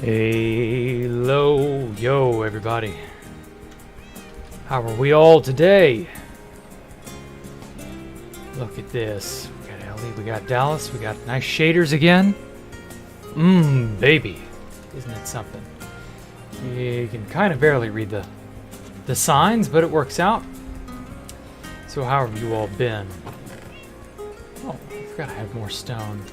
Hello, yo, everybody. How are we all today? Look at this. We got Ellie, we got Dallas, we got nice shaders again. Baby. Isn't it something? You can kind of barely read the signs, but it works out. So how have you all been? Oh, I forgot I had more stone.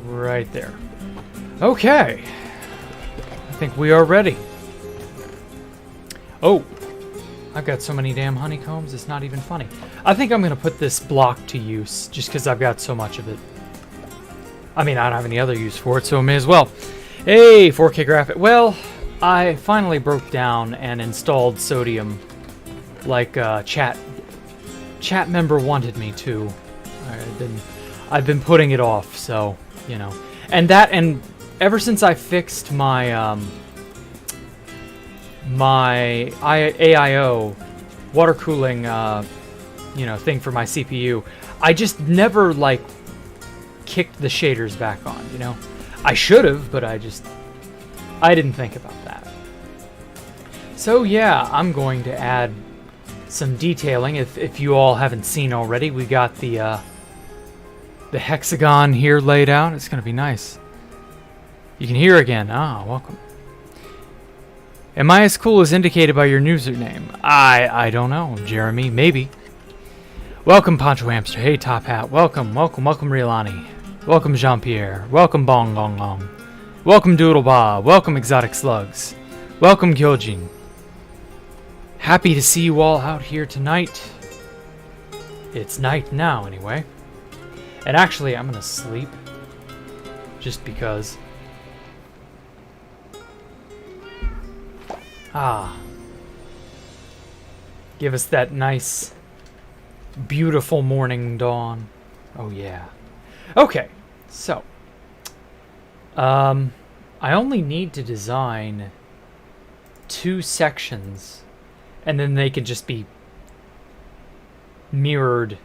Right there. Okay. I think we are ready. Oh, I've got so many damn honeycombs, it's not even funny. I think I'm going to put this block to use, just because I've got so much of it. I mean, I don't have any other use for it, so I may as well. Hey, 4K graphic. Well, I finally broke down and installed Sodium, like chat member wanted me to. I've been putting it off, so, you know. And ever since I fixed my my AIO water cooling thing for my CPU, I just never like kicked the shaders back on, you know. I should have, but I didn't think about that. So yeah, I'm going to add some detailing. If you all haven't seen already, we got the hexagon here laid out. It's gonna be nice. You can hear again. Ah, welcome. Am I as cool as indicated by your username? I don't know, Jeremy. Maybe. Welcome, Poncho Hamster. Hey, Top Hat. Welcome, Riolani. Welcome, Jean-Pierre. Welcome, Bong Gong Gong. Welcome, Doodleba. Welcome, Exotic Slugs. Welcome, Gyojin. Happy to see you all out here tonight. It's night now, anyway. And actually, I'm gonna sleep. Just because. Ah. Give us that nice, beautiful morning dawn. Oh, yeah. Okay, so. I only need to design 2 sections, and then they can just be mirrored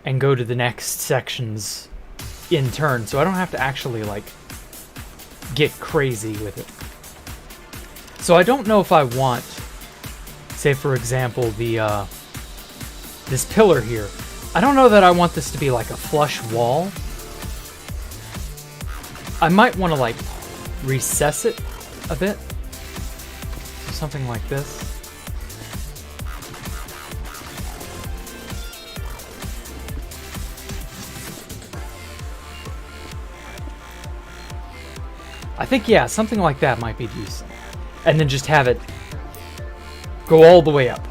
and go to the next sections in turn, so I don't have to actually, like, get crazy with it. So I don't know if I want, say for example, the this pillar here. I don't know that I want this to be like a flush wall. I might want to like recess it a bit. So something like this. I think, yeah, something like that might be decent. And then just have it go all the way up.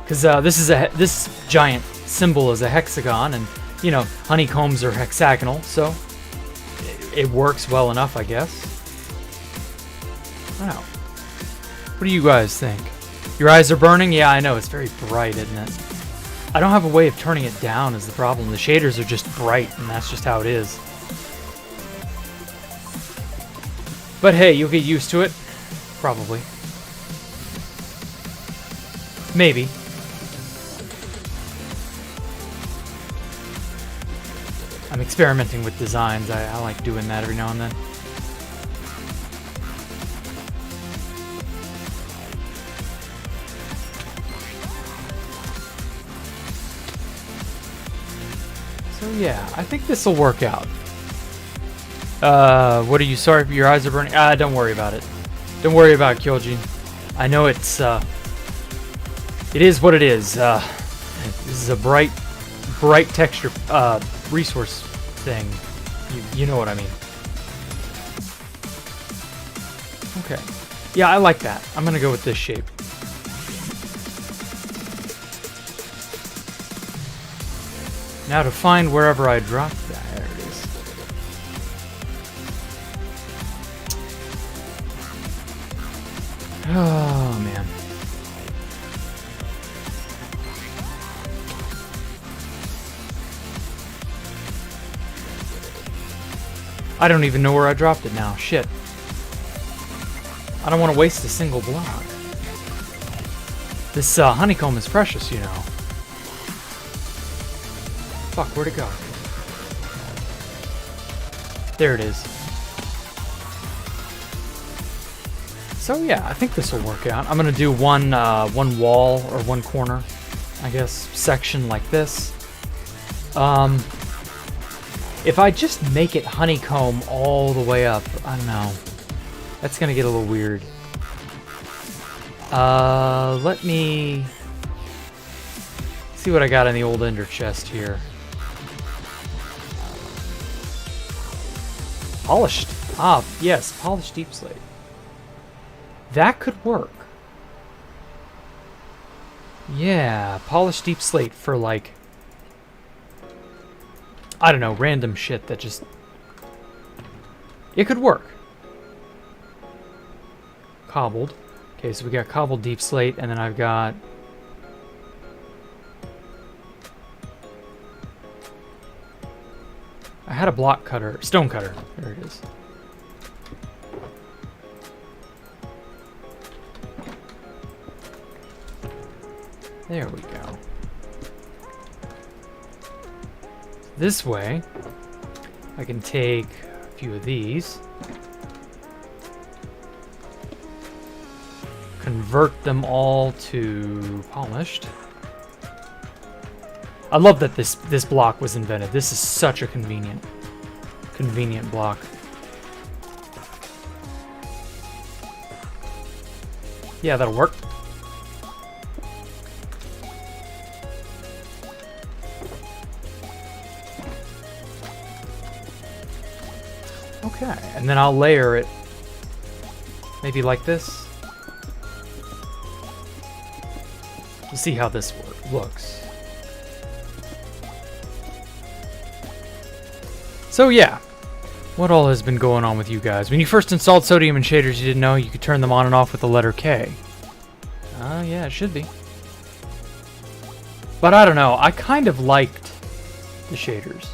Because this giant symbol is a hexagon, and you know, honeycombs are hexagonal, so it works well enough, I guess. I don't know. What do you guys think? Your eyes are burning? Yeah, I know, it's very bright, isn't it? I don't have a way of turning it down is the problem. The shaders are just bright, and that's just how it is. But hey, you'll get used to it. Probably. Maybe. I'm experimenting with designs. I like doing that every now and then. So yeah, I think this will work out. What are you sorry if your eyes are burning? Don't worry about it. Don't worry about it, Kyojin. I know it's, it is what it is. This is a bright texture, resource thing. You know what I mean. Okay. Yeah, I like that. I'm gonna go with this shape. Now to find wherever I dropped that. There it is. Oh, man. I don't even know where I dropped it now. Shit. I don't want to waste a single block. This honeycomb is precious, you know. Fuck, where'd it go? There it is. So yeah, I think this will work out. I'm gonna do one wall or one corner, I guess, section like this. If I just make it honeycomb all the way up, I don't know. That's gonna get a little weird. Let me see what I got in the old ender chest here. Polished. Ah, yes, polished deep slate. That could work. Yeah, polished deep slate for like, I don't know, random shit that just, it could work. Cobbled. Okay, so we got cobbled deep slate, and then I've got I had a block cutter, stone cutter. There it is. There we go. This way, I can take a few of these, convert them all to polished. I love that this block was invented. This is such a convenient block. Yeah, that'll work. Okay, and then I'll layer it maybe like this. We'll see how this looks. So yeah, What all has been going on with you guys? When you first installed sodium and shaders, you didn't know you could turn them on and off with the letter K. Yeah, it should be. But I don't know. I kind of liked the shaders.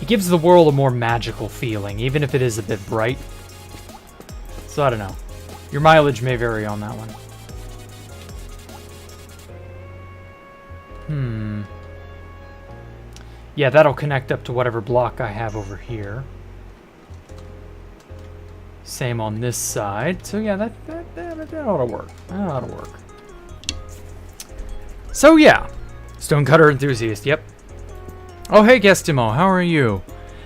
It gives the world a more magical feeling, even if it is a bit bright. So I don't know. Your mileage may vary on that one. Yeah, that'll connect up to whatever block I have over here. Same on this side. So yeah, that ought to work. That ought to work. So yeah, Stonecutter enthusiast. Yep. Oh hey, Guestimo, how are you?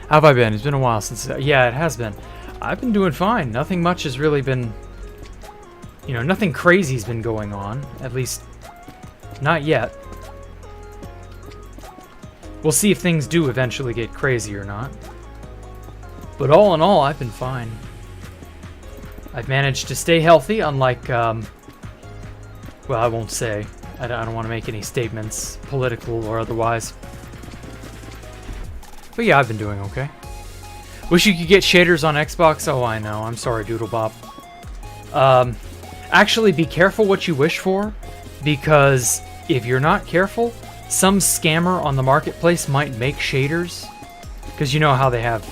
How have I been? It's been a while since. Yeah, it has been. I've been doing fine. Nothing much has really been. You know, nothing crazy's been going on. At least, not yet. We'll see if things do eventually get crazy or not. But all in all, I've been fine. I've managed to stay healthy, unlike, well, I won't say. I don't want to make any statements, political or otherwise. But yeah, I've been doing okay. Wish you could get shaders on Xbox. Oh, I know. I'm sorry, Doodlebop. Actually, be careful what you wish for, because if you're not careful, some scammer on the marketplace might make shaders, because you know how they have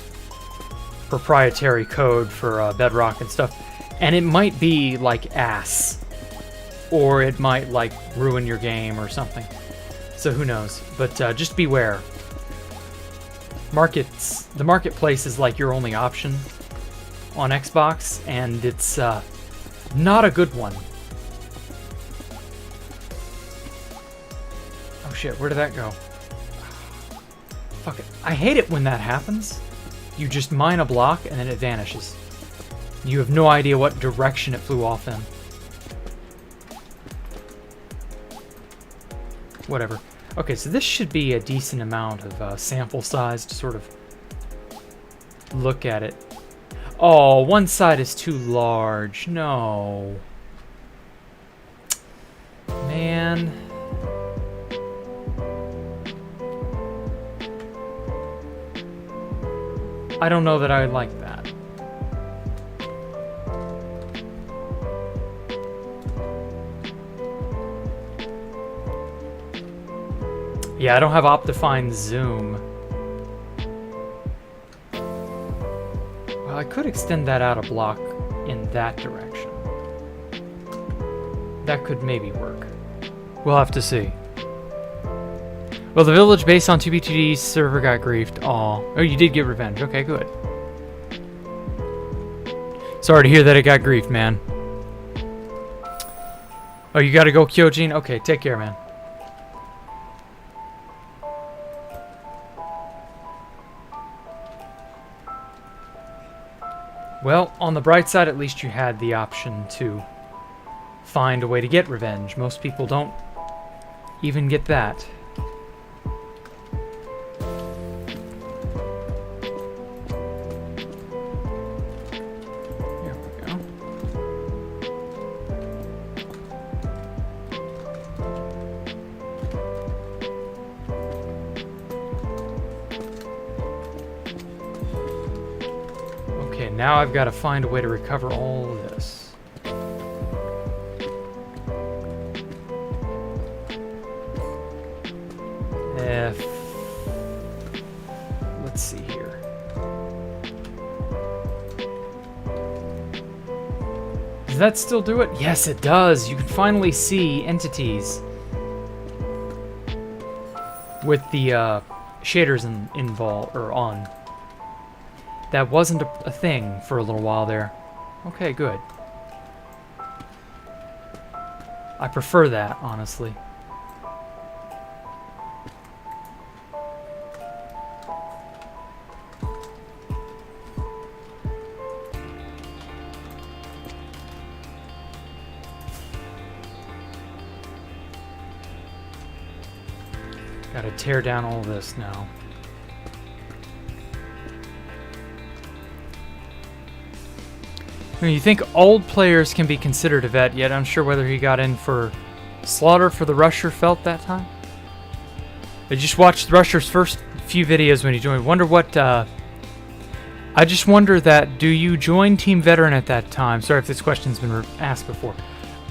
proprietary code for Bedrock and stuff, and it might be like ass, or it might like ruin your game or something. So who knows? But just beware. The marketplace is like your only option on Xbox, and it's not a good one. Oh shit, where did that go? Fuck it. I hate it when that happens. You just mine a block and then it vanishes. You have no idea what direction it flew off in. Whatever. Okay, so this should be a decent amount of sample size to sort of look at it. Oh, one side is too large. No. Man. I don't know that I like that. Yeah, I don't have Optifine Zoom. Well, I could extend that out a block in that direction. That could maybe work. We'll have to see. Well, the village based on 2B2D's server got griefed. Aw. Oh, you did get revenge. Okay, good. Sorry to hear that it got griefed, man. Oh, you gotta go, Kyojin? Okay, take care, man. Well, on the bright side, at least you had the option to find a way to get revenge. Most people don't even get that. Now I've got to find a way to recover all of this. Let's see here. Does that still do it? Yes, it does. You can finally see entities with the shaders involved or on. That wasn't a thing for a little while there. Okay, good. I prefer that, honestly. Gotta tear down all this now. You think old players can be considered a vet, yet unsure whether he got in for slaughter for the Rusher felt that time? I just watched Rusher's first few videos when he joined. Wonder what I just wonder that, do you join Team Veteran at that time? Sorry if this question's been asked before.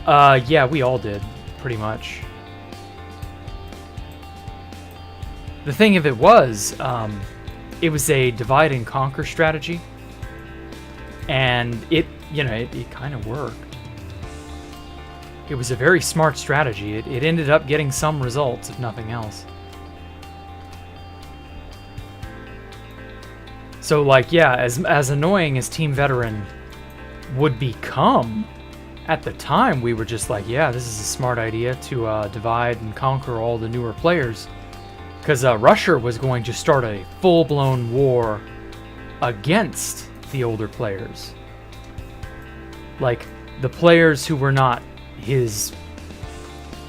Yeah, we all did, pretty much. The thing of it was a divide and conquer strategy. And it kind of worked. It was a very smart strategy. It ended up getting some results, if nothing else. So, like, yeah, as annoying as Team Veteran would become, at the time we were just like, yeah, this is a smart idea to divide and conquer all the newer players. Because Russia was going to start a full-blown war against the older players. Like, the players who were not his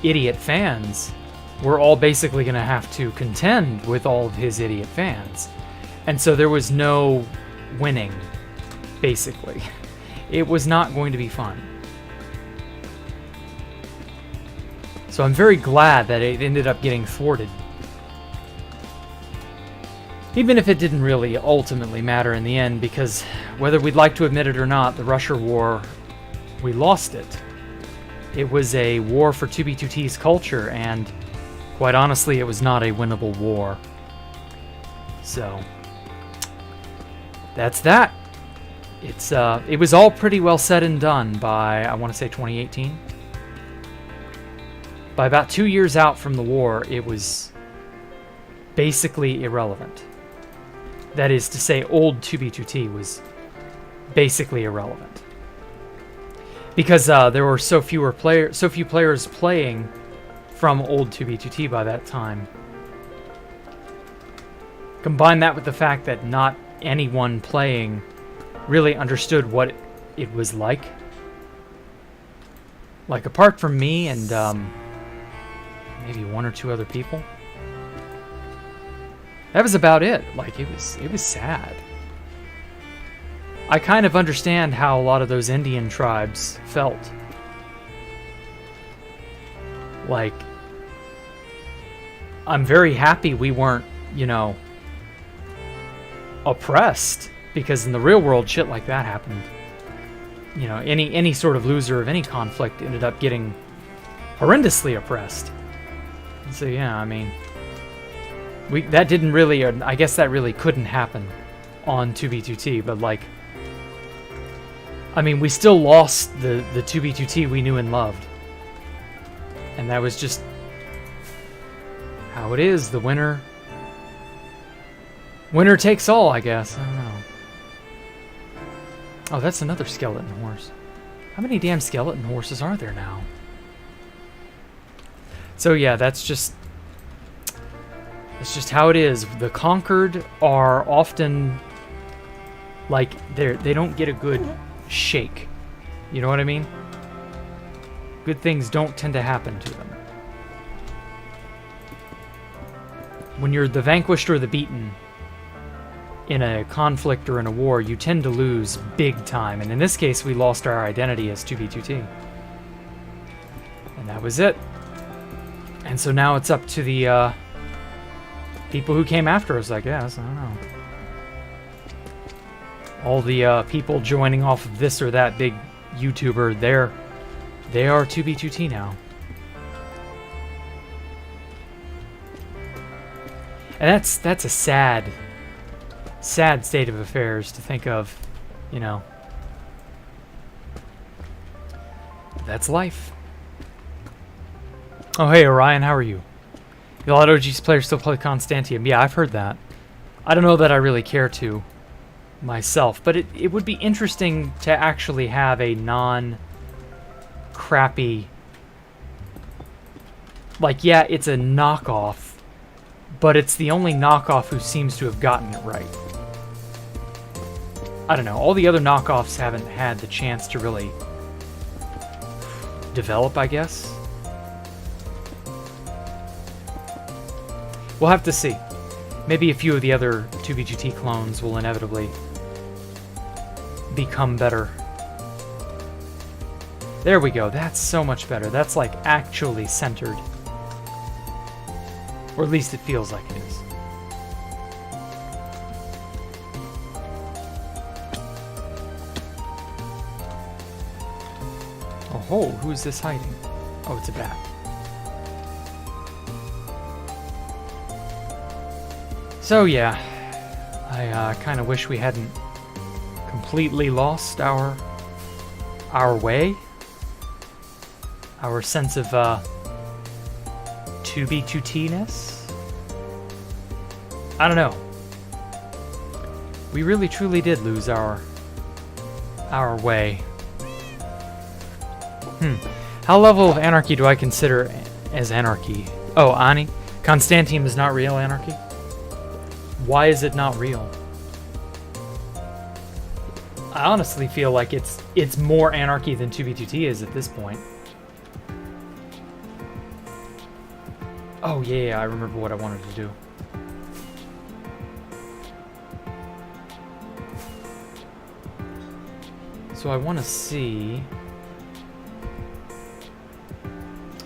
idiot fans were all basically going to have to contend with all of his idiot fans. And so there was no winning, basically. It was not going to be fun. So I'm very glad that it ended up getting thwarted. Even if it didn't really ultimately matter in the end, because whether we'd like to admit it or not, the Russia War, we lost it. It was a war for 2B2T's culture, and quite honestly, it was not a winnable war. So that's that. It was all pretty well said and done by, I want to say 2018. By about 2 years out from the war, it was basically irrelevant. That is to say, old 2B2T was basically irrelevant. Because there were so few players playing from old 2B2T by that time. Combine that with the fact that not anyone playing really understood what it was like. Like, apart from me and maybe one or two other people. That was about it. Like, it was sad. I kind of understand how a lot of those Indian tribes felt. Like, I'm very happy we weren't, oppressed, because in the real world, shit like that happened. Any sort of loser of any conflict ended up getting horrendously oppressed. So yeah, I mean, that didn't really, I guess that really couldn't happen on 2B2T, but like, I mean, we still lost the 2B2T we knew and loved. And that was just how it is. The winner takes all, I guess. I don't know. Oh, that's another skeleton horse. How many damn skeleton horses are there now? So yeah, that's just how it is. The conquered are often like they don't get a good shake. You know what I mean? Good things don't tend to happen to them. When you're the vanquished or the beaten in a conflict or in a war, you tend to lose big time. And in this case, we lost our identity as 2B2T. And that was it. And so now it's up to the people who came after us, I guess. I don't know. All the people joining off of this or that big YouTuber, they are 2B2T now. And that's a sad state of affairs to think of, That's life. Oh, hey, Orion, how are you? A lot of OG's players still play Constantium. Yeah, I've heard that. I don't know that I really care to myself, but it would be interesting to actually have a non-crappy... Like, yeah, it's a knockoff, but it's the only knockoff who seems to have gotten it right. I don't know, all the other knockoffs haven't had the chance to really develop, I guess. We'll have to see. Maybe a few of the other 2B2T clones will inevitably become better. There we go, that's so much better. That's like actually centered. Or at least it feels like it is. Oh, who is this hiding? Oh, it's a bat. So yeah, I kind of wish we hadn't completely lost our way, our sense of 2B2T-ness. I don't know. We really truly did lose our way. How level of anarchy do I consider as anarchy? Oh, Ani? Constantine is not real anarchy? Why is it not real? I honestly feel like it's more anarchy than 2B2T is at this point. Oh yeah, I remember what I wanted to do. So I want to see...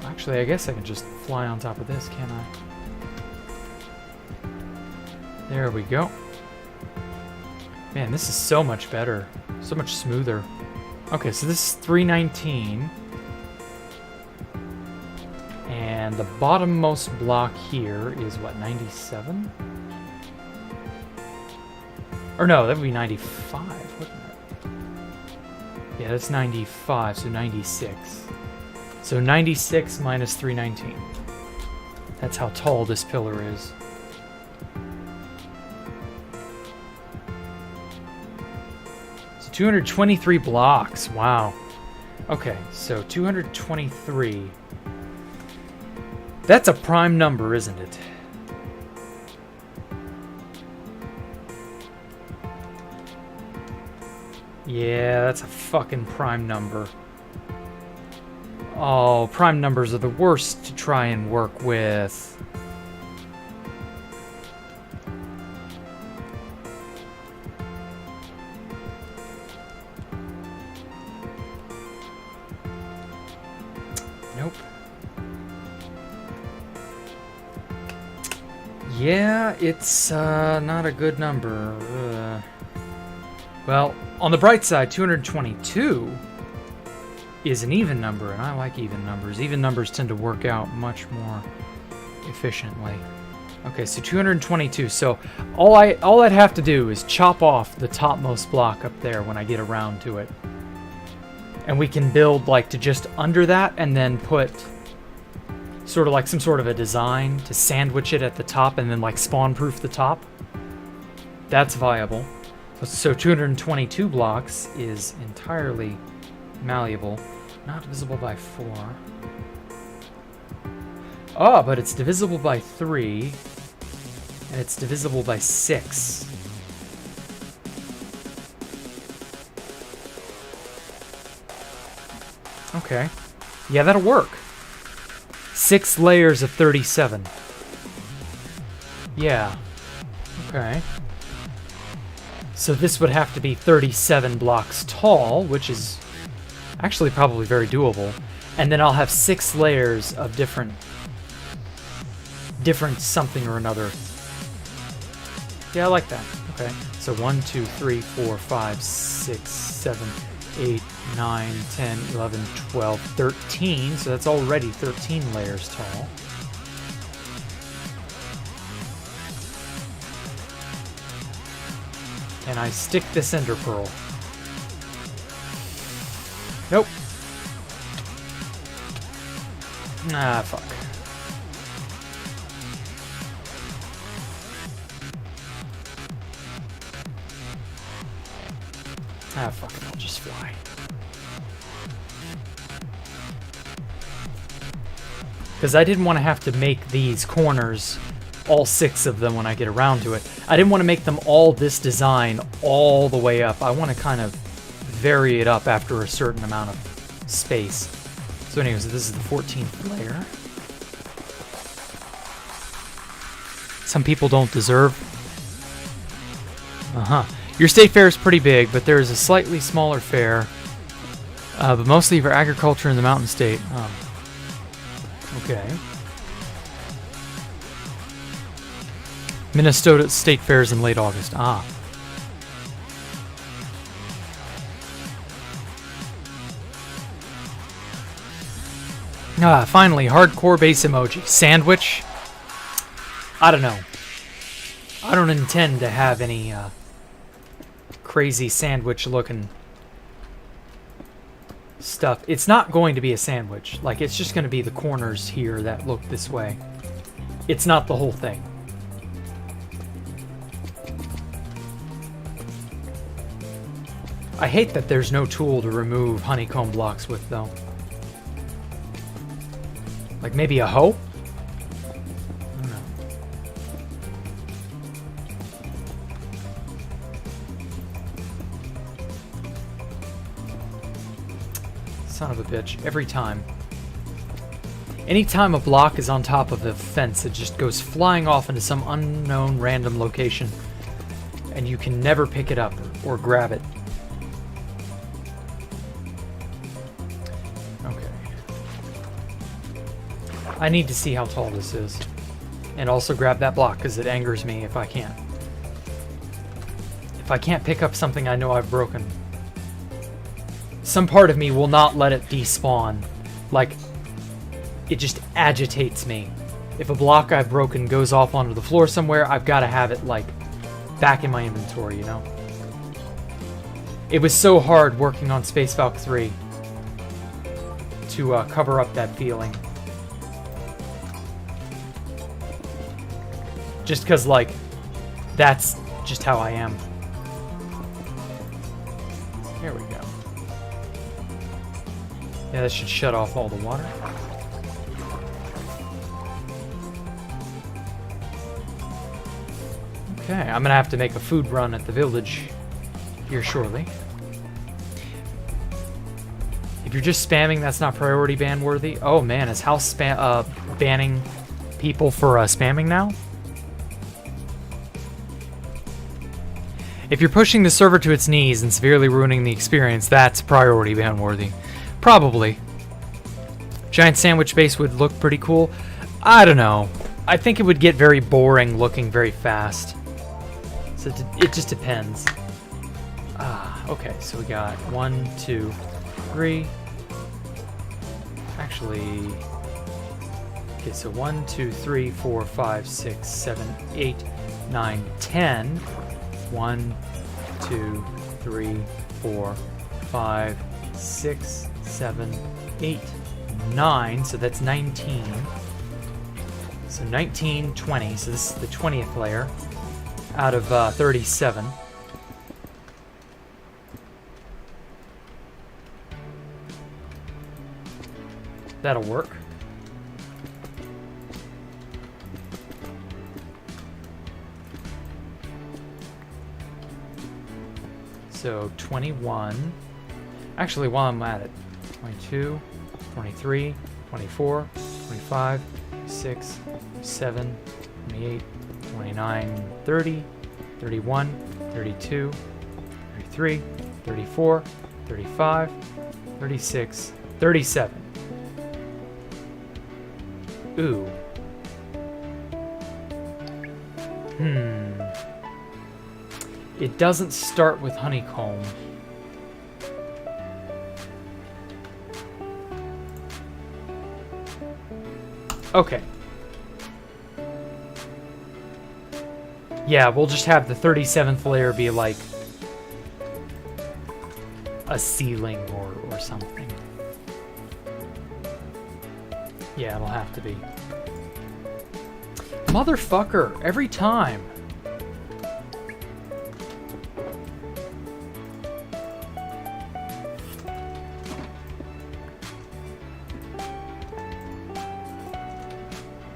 Actually, I guess I can just fly on top of this, can't I? There we go. Man, this is so much better. So much smoother. Okay, so this is 319. And the bottommost block here is what, 97? Or no, that would be 95, wouldn't it? Yeah, that's 95, so 96. So 96 minus 319. That's how tall this pillar is. So 223 blocks. Wow. Okay, so 223. That's a prime number, isn't it? Yeah, that's a fucking prime number. Oh, prime numbers are the worst to try and work with. Nope. Yeah, it's not a good number. Well, on the bright side, 222 is an even number, and I like even numbers. Even numbers tend to work out much more efficiently. Okay, so 222. So all I'd have to do is chop off the topmost block up there when I get around to it. And we can build like to just under that and then put sort of like some sort of a design to sandwich it at the top and then like spawn proof the top. That's viable. So 222 blocks is entirely malleable. Not divisible by 4. Oh, but it's divisible by 3. And it's divisible by 6. Okay. Yeah, that'll work. 6 layers of 37. Yeah. Okay. So this would have to be 37 blocks tall, which is actually probably very doable. And then I'll have 6 layers of different something or another. Yeah, I like that. Okay. So 1, 2, 3, 4, 5, 6, 7, 8, 9, 10, 11, 12, 13. So that's already 13 layers tall. And I stick this ender pearl. Nope. Ah, fuck. Ah, fuck it, I'll just fly. Because I didn't want to have to make these corners, all 6 of them when I get around to it. I didn't want to make them all this design all the way up. I want to kind of vary it up after a certain amount of space. So anyways, this is the 14th layer. Some people don't deserve. Your state fair is pretty big, but there is a slightly smaller fair. But mostly for agriculture in the mountain state. Okay. Minnesota State Fairs in late August. Ah. Ah, finally, hardcore base emoji. Sandwich? I don't know. I don't intend to have any crazy sandwich looking stuff. It's not going to be a sandwich. Like, it's just going to be the corners here that look this way. It's not the whole thing. I hate that there's no tool to remove honeycomb blocks with, though. Like maybe a hoe? I don't know. Son of a bitch. Every time. Anytime a block is on top of a fence, it just goes flying off into some unknown random location. And you can never pick it up or grab it. I need to see how tall this is. And also grab that block, because it angers me if I can't. If I can't pick up something I know I've broken. Some part of me will not let it despawn. Like, it just agitates me. If a block I've broken goes off onto the floor somewhere, I've got to have it, like, back in my inventory, you know? It was so hard working on Space Valk 3 to cover up that feeling. Just because, like, that's just how I am. Here we go. Yeah, that should shut off all the water. Okay, I'm gonna have to make a food run at the village here shortly. If you're just spamming, that's not priority ban worthy. Oh man, is House banning people for spamming now? If you're pushing the server to its knees and severely ruining the experience, that's priority ban worthy. Probably. Giant sandwich base would look pretty cool. I don't know. I think it would get very boring looking very fast. So it just depends. Okay, so we got 1, 2, 3. Actually, okay, so 1, 2, 3, 4, 5, 6, 7, 8, 9, 10. 1, 2, 3, 4, 5, 6, 7, 8, 9. So that's 19. So 19, 20. So this is the 20th layer out of 37. That'll work. So 21. Actually, while I'm at it, 22, 23, 24, 25, 6, 7, 28, 29, 30, 31, 32, 33, 34, 35, 36, 37. Ooh. It doesn't start with honeycomb. Okay. Yeah, we'll just have the 37th layer be like a ceiling or something. Yeah, it'll have to be. Motherfucker, every time.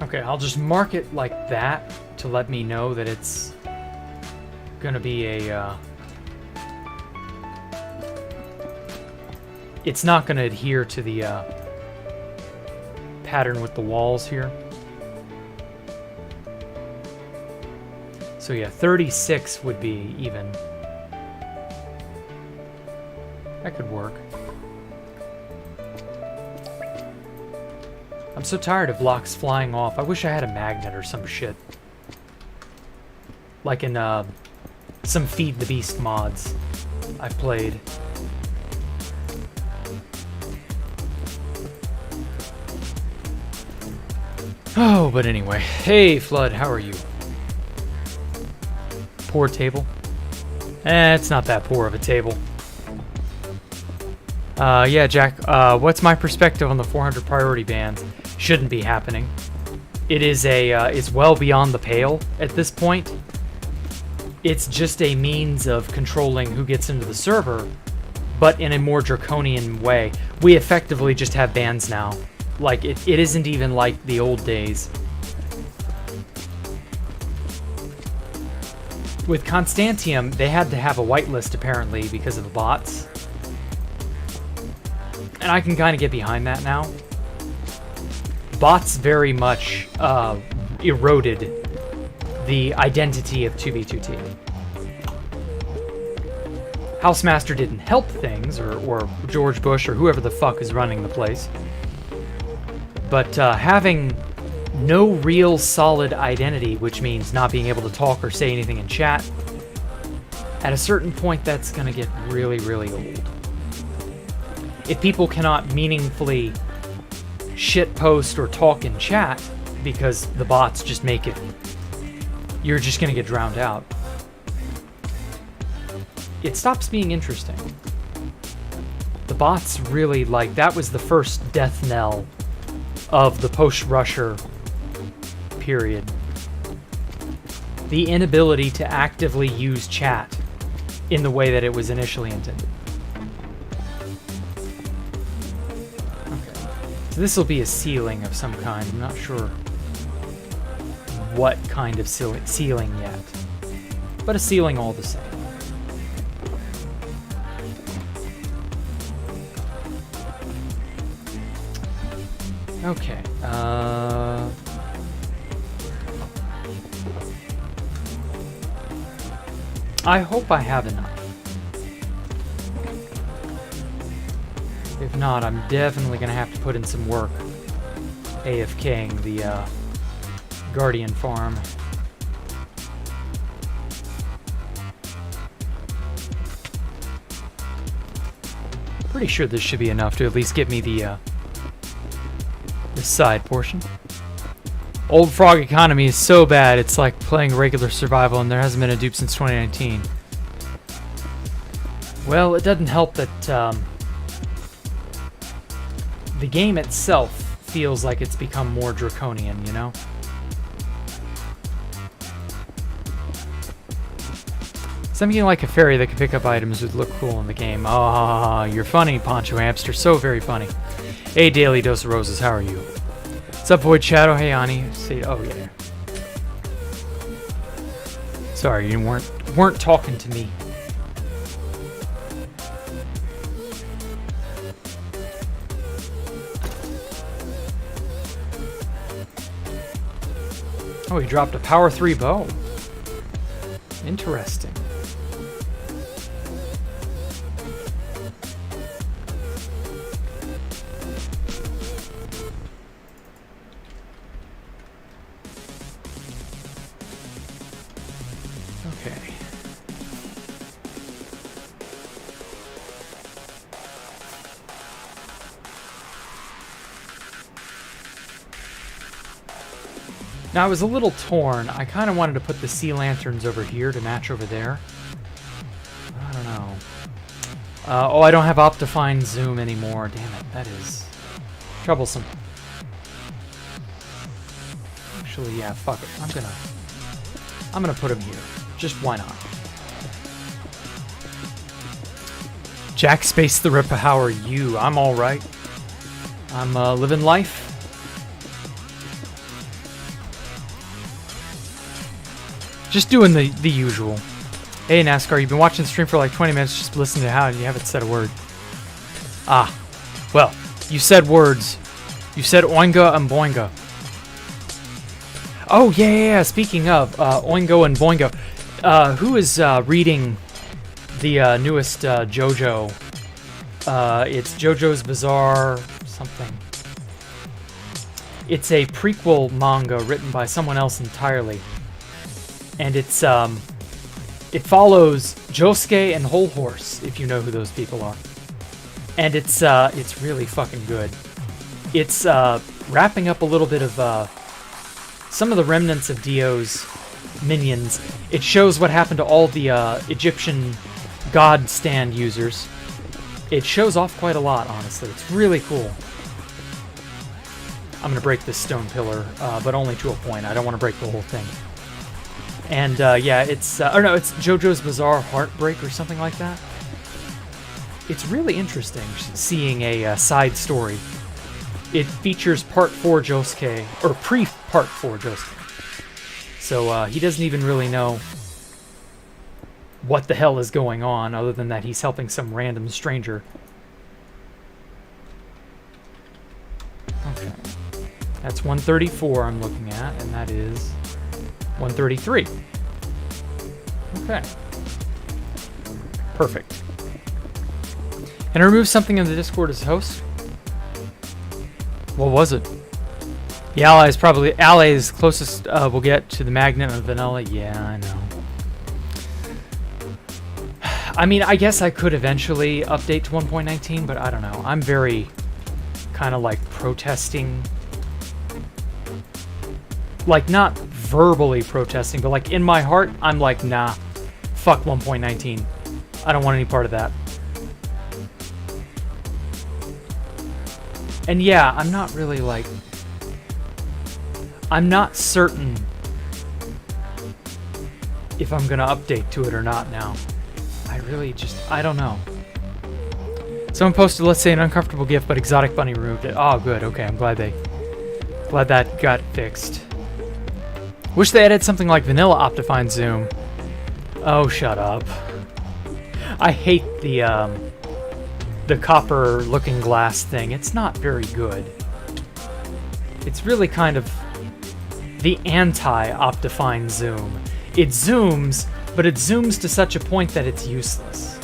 Okay, I'll just mark it like that to let me know that it's gonna be a, it's not gonna adhere to the, pattern with the walls here. So yeah, 36 would be even. That could work. I'm so tired of blocks flying off. I wish I had a magnet or some shit. Like in some Feed the Beast mods I've played. Oh, but anyway. Hey, Flood, how are you? Poor table? It's not that poor of a table. Yeah, Jack, what's my perspective on the 400 priority bans? Shouldn't be happening. It is it's well beyond the pale at this point. It's just a means of controlling who gets into the server, but in a more draconian way. We effectively just have bans now. Like, it isn't even like the old days. With Constantium, they had to have a whitelist, apparently, because of the bots. And I can kind of get behind that now. Bots very much eroded the identity of 2v2t. Housemaster didn't help things, or George Bush, or whoever the fuck is running the place. But having no real solid identity, which means not being able to talk or say anything in chat, at a certain point that's going to get really, really old. If people cannot meaningfully shitpost or talk in chat because the bots just make it, you're just going to get drowned out. It stops being interesting. The bots really, like, that was the first death knell of the post-rusher period. The inability to actively use chat in the way that it was initially intended. Okay. So this will be a ceiling of some kind. I'm not sure what kind of ceiling yet. But a ceiling all the same. Okay, I hope I have enough. If not, I'm definitely gonna have to put in some work AFKing the Guardian farm. Pretty sure this should be enough to at least get me the side portion. Old Frog economy is so bad, it's like playing regular survival and there hasn't been a dupe since 2019. Well, it doesn't help that the game itself feels like it's become more draconian, you know? Something like a fairy that can pick up items would look cool in the game. Ah, you're funny, Poncho Hamster. So very funny. Hey, Daily Dose of Roses, how are you? What's up, Void Shadow? Hey, Ani. Say, oh, yeah. Sorry, you weren't talking to me. Oh, he dropped a Power 3 bow. Interesting. Now, I was a little torn. I kind of wanted to put the sea lanterns over here to match over there. I don't know. Oh, I don't have Optifine Zoom anymore. Damn it, that is troublesome. Actually, yeah, fuck it. I'm gonna put him here. Just why not? Jacktherippa, how are you? I'm all right. I'm living life. Just doing the usual. Hey, NASCAR, you've been watching the stream for like 20 minutes. Just listen to how you haven't said a word. Ah, well, you said words. You said Oinga and Boinga. Oh, yeah. Speaking of Oingo and Boingo, who is reading the newest JoJo? It's JoJo's Bizarre something. It's a prequel manga written by someone else entirely. And it's it follows Josuke and Whole Horse, if you know who those people are. And it's really fucking good. It's wrapping up a little bit of some of the remnants of Dio's minions. It shows what happened to all the Egyptian god stand users. It shows off quite a lot, honestly. It's really cool. I'm going to break this stone pillar, but only to a point. I don't want to break the whole thing. And yeah, it's... oh no, it's JoJo's Bizarre Heartbreak or something like that. It's really interesting seeing a side story. It features Part 4 Josuke, or pre-Part 4 Josuke. So he doesn't even really know what the hell is going on, other than that he's helping some random stranger. Okay. That's 134 I'm looking at, and that is 133. Okay. Perfect. Can I remove something in the Discord as host? What was it? The ally is closest we'll get to the magnet of vanilla. Yeah, I know. I mean, I guess I could eventually update to 1.19, but I don't know. I'm very kind of like protesting. Like, not verbally protesting, but like in my heart, I'm like, nah, fuck 1.19. I don't want any part of that. And yeah, I'm not really like... I'm not certain if I'm gonna update to it or not now. I really just... I don't know. Someone posted, let's say, an uncomfortable gift, but Exotic Bunny removed it. Oh, good. Okay, I'm glad that got fixed. Wish they added something like Vanilla Optifine Zoom. Oh, shut up. I hate the copper-looking glass thing. It's not very good. It's really kind of the anti-Optifine Zoom. It zooms, but it zooms to such a point that it's useless.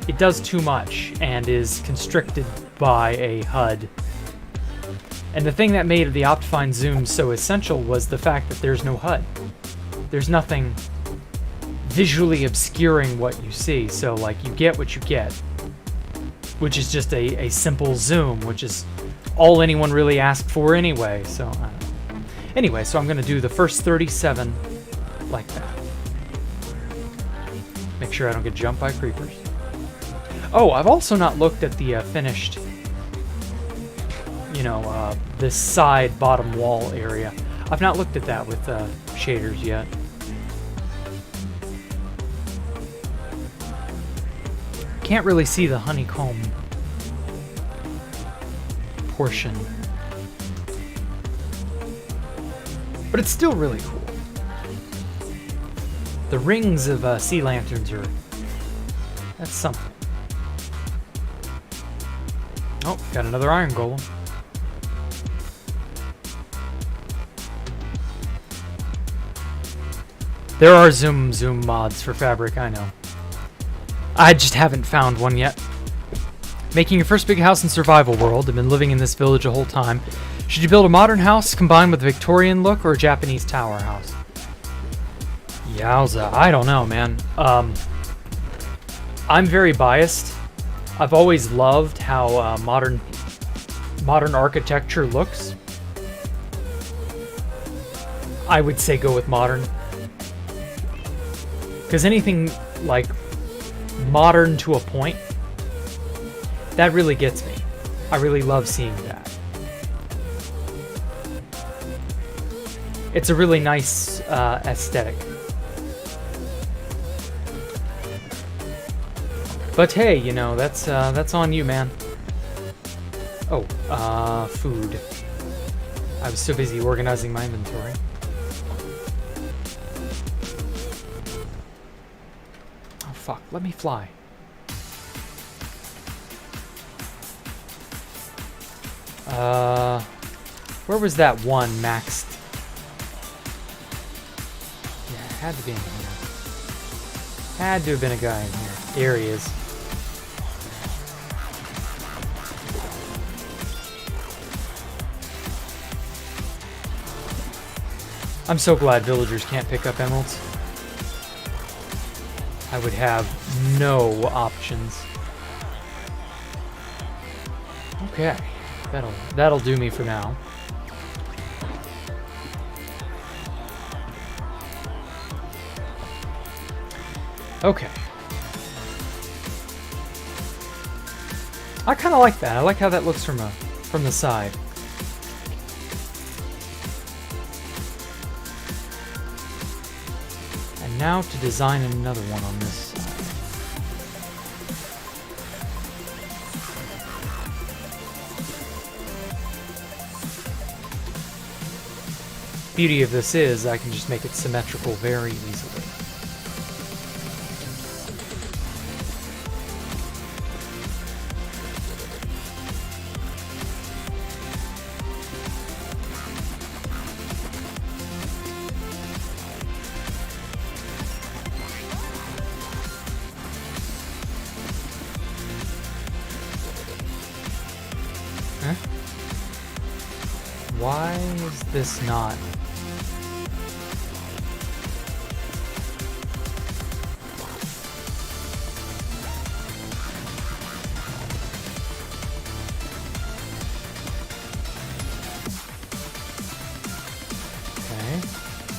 It does too much and is constricted by a HUD. And the thing that made the Optifine Zoom so essential was the fact that there's no HUD. There's nothing visually obscuring what you see, so like you get what you get, which is just a simple zoom, which is all anyone really asked for anyway. So I don't know. Anyway, so I'm gonna do the first 37 like that. Make sure I don't get jumped by creepers. Oh, I've also not looked at the finished, you know, this side bottom wall area. I've not looked at that with shaders yet. Can't really see the honeycomb portion, but it's still really cool. The rings of sea lanterns are... that's something. Oh, got another iron golem. There are zoom mods for Fabric, I know. I just haven't found one yet. Making your first big house in survival world. I've been living in this village the whole time. Should you build a modern house combined with a Victorian look or a Japanese tower house? Yowza, I don't know, man. I'm very biased. I've always loved how modern architecture looks. I would say go with modern. Because anything like modern to a point, that really gets me. I really love seeing that. It's a really nice aesthetic. But hey, you know, that's on you, man. Oh, food. I was so busy organizing my inventory. Oh fuck, let me fly. Where was that one maxed? Yeah, it had to be in here. Had to have been a guy in here. There he is. I'm so glad villagers can't pick up emeralds. I would have no options. Okay, that'll do me for now. Okay. I kind of like that. I like how that looks from the side. And now to design another one on this side. Beauty of this is I can just make it symmetrical very easily. Huh? Why is this not?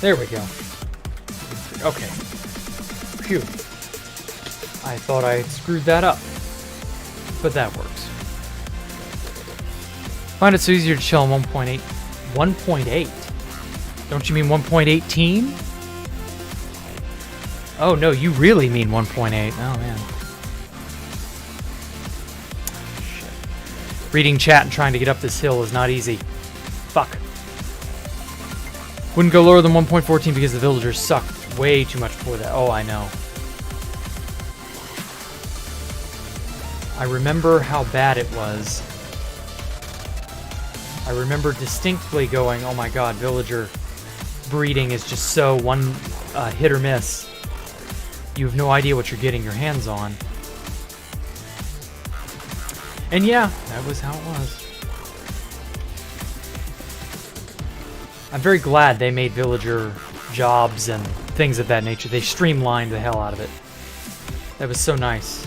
There we go. Okay. Phew. I thought I had screwed that up. But that works. Find it so easier to chill on 1.8. 1.8? Don't you mean 1.18? Oh no, you really mean 1.8. Oh man. Shit. Reading chat and trying to get up this hill is not easy. Fuck. Wouldn't go lower than 1.14 because the villagers sucked way too much before that. Oh, I know. I remember how bad it was. I remember distinctly going, oh my god, villager breeding is just so one hit or miss. You have no idea what you're getting your hands on. And yeah, that was how it was. I'm very glad they made villager jobs and things of that nature. They streamlined the hell out of it. That was so nice.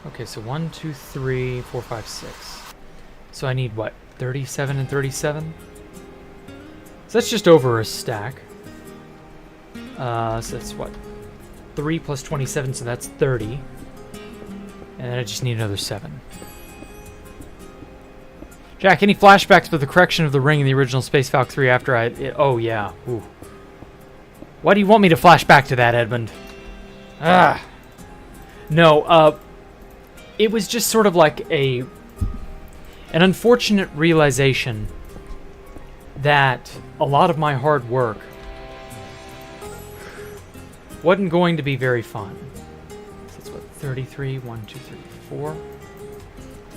Okay, so 1, 2, 3, 4, 5, 6. So I need what? 37 and 37? So that's just over a stack. So that's what? 3 plus 27, so that's 30. And then I just need another 7. Jack, any flashbacks with the correction of the ring in the original Space Falcon 3 after oh, yeah. Ooh. Why do you want me to flash back to that, Edmund? Ah. No, it was just sort of like an unfortunate realization that a lot of my hard work wasn't going to be very fun. So that's what, 33, 1, 2, 3, 4.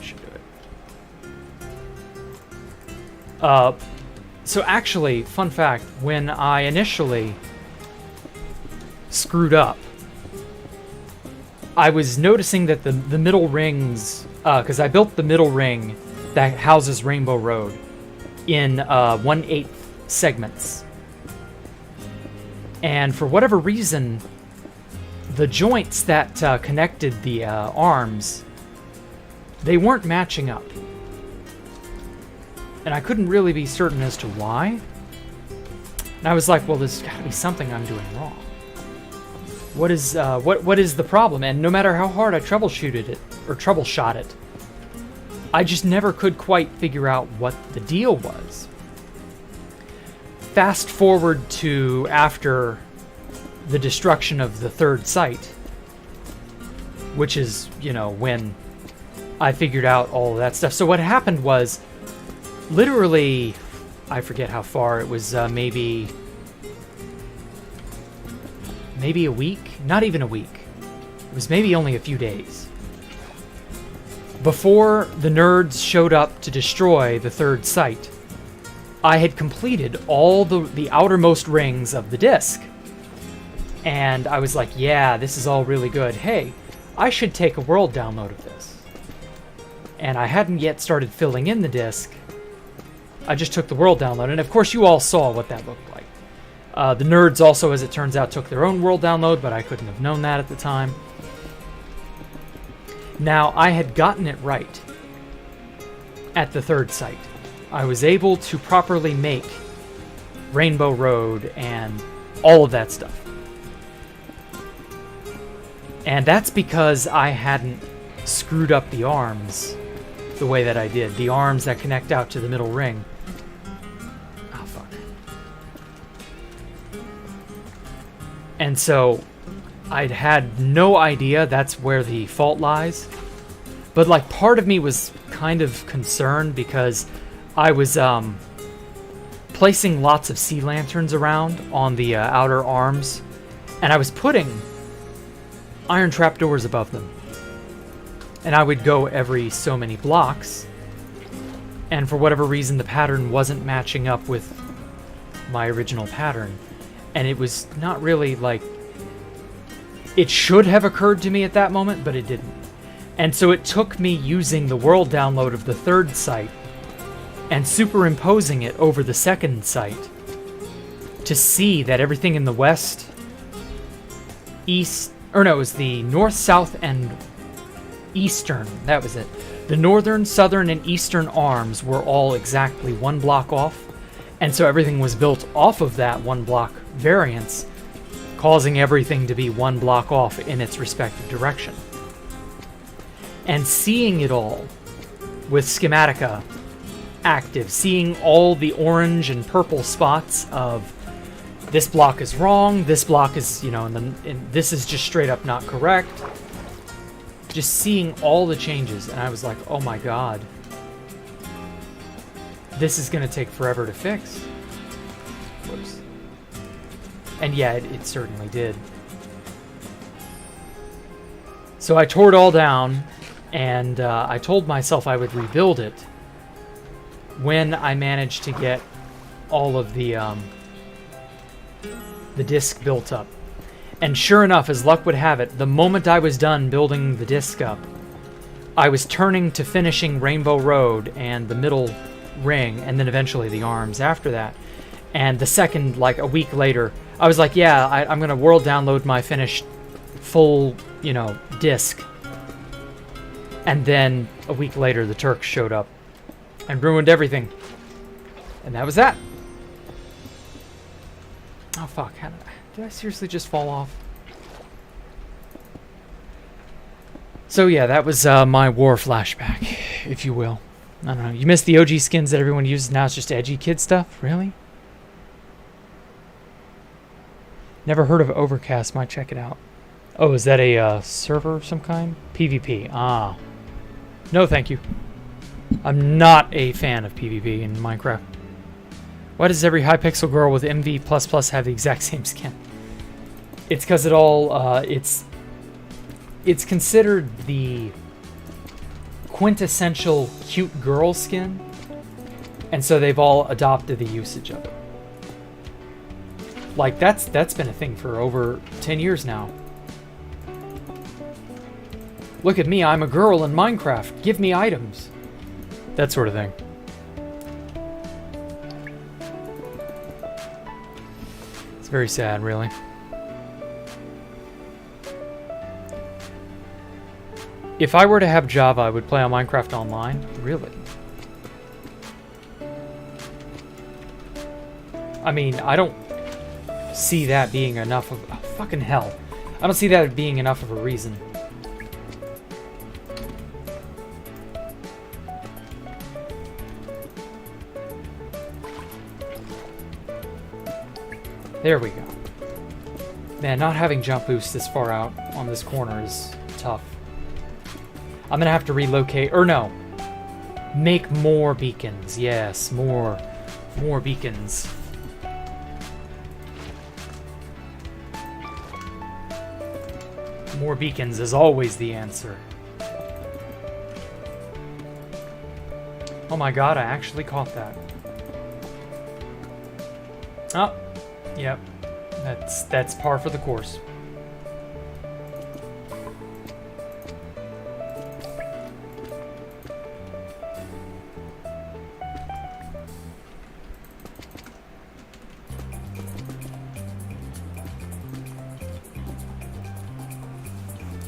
Should do it. So actually, fun fact, when I initially screwed up, I was noticing that the middle rings, because I built the middle ring that houses Rainbow Road in 1/8 segments. And for whatever reason, the joints that connected the arms, they weren't matching up. And I couldn't really be certain as to why. And I was like, well, there's got to be something I'm doing wrong. What is the problem? And no matter how hard I troubleshot it, I just never could quite figure out what the deal was. Fast forward to after the destruction of the third site, which is, you know, when I figured out all of that stuff. So what happened was, literally, I forget how far, it was maybe a week? Not even a week. It was maybe only a few days. Before the nerds showed up to destroy the third site, I had completed all the outermost rings of the disc. And I was like, yeah, this is all really good. Hey, I should take a world download of this. And I hadn't yet started filling in the disc. I just took the world download. And of course, you all saw what that looked like. The nerds also, as it turns out, took their own world download, but I couldn't have known that at the time. Now, I had gotten it right. at the third site. I was able to properly make Rainbow Road and all of that stuff. And that's because I hadn't screwed up the arms the way that I did. The arms that connect out to the middle ring. Oh, fuck. And so I'd had no idea that's where the fault lies. But like part of me was kind of concerned because I was placing lots of sea lanterns around on the outer arms, and I was putting iron trapdoors above them. And I would go every so many blocks, and for whatever reason the pattern wasn't matching up with my original pattern. And it was not really like... It should have occurred to me at that moment, but it didn't. And so it took me using the world download of the third site and superimposing it over the second site to see that everything in the west, east, or no, it was the north, south, and eastern, that was it. The northern, southern, and eastern arms were all exactly one block off, and so everything was built off of that one block variance, causing everything to be one block off in its respective direction. And seeing it all with Schematica active, seeing all the orange and purple spots of this block is wrong, this block is, you know, and this is just straight up not correct. Just seeing all the changes, and I was like, oh my god. This is going to take forever to fix. Whoops. And yeah, it certainly did. So I tore it all down, and I told myself I would rebuild it when I managed to get all of the disc built up. And sure enough, as luck would have it, the moment I was done building the disc up, I was turning to finishing Rainbow Road and the middle ring, and then eventually the arms after that. And the second, like a week later, I was like, yeah, I'm going to world download my finished full, you know, disc. And then a week later, the Turks showed up and ruined everything. And that was that. Oh, fuck. Did I seriously just fall off? So, yeah, that was my war flashback, if you will. I don't know. You missed the OG skins that everyone uses now. It's just edgy kid stuff? Really? Never heard of Overcast. Might check it out. Oh, is that a server of some kind? PvP. Ah. No, thank you. I'm not a fan of PvP in Minecraft. Why does every Hypixel girl with MV++ have the exact same skin? It's because it all, it's considered the quintessential cute girl skin, and so they've all adopted the usage of it. Like, that's been a thing for over 10 years now. Look at me, I'm a girl in Minecraft. Give me items. That sort of thing. It's very sad, really. If I were to have Java, I would play on Minecraft Online? Really? I mean, I don't see that being enough of... Oh, fucking hell. I don't see that being enough of a reason. There we go. Man, not having jump boost this far out on this corner is tough. I'm gonna have to relocate, or no. Make more beacons. Yes, more beacons. More beacons is always the answer. Oh my god, I actually caught that. Oh. Yep, that's par for the course.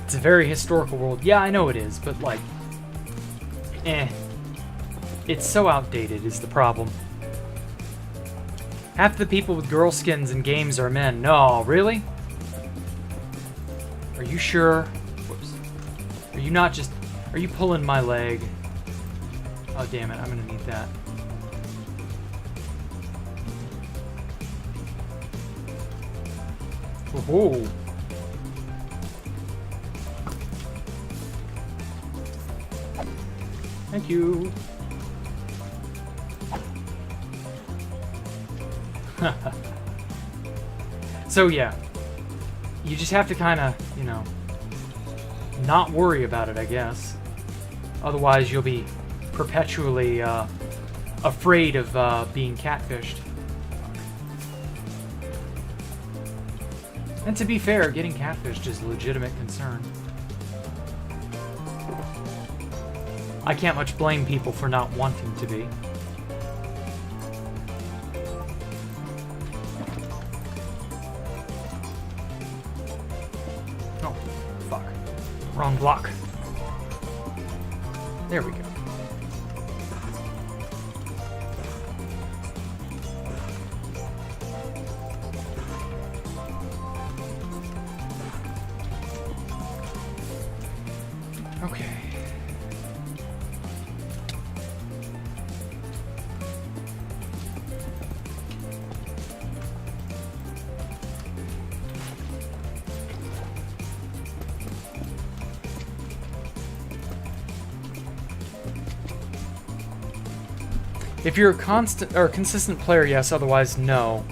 It's a very historical world. Yeah, I know it is, but like, eh. It's so outdated is the problem. Half the people with girl skins in games are men. No, really? Are you sure? Whoops. Are you not just... Are you pulling my leg? Oh, damn it. I'm gonna need that. Whoa. Thank you. So yeah, you just have to kind of, you know, not worry about it, I guess. Otherwise, you'll be perpetually afraid of being catfished. And to be fair, getting catfished is a legitimate concern. I can't much blame people for not wanting to be. Oh, fuck. Wrong block. There we go. Okay. If you're a constant or consistent player, yes. Otherwise, no.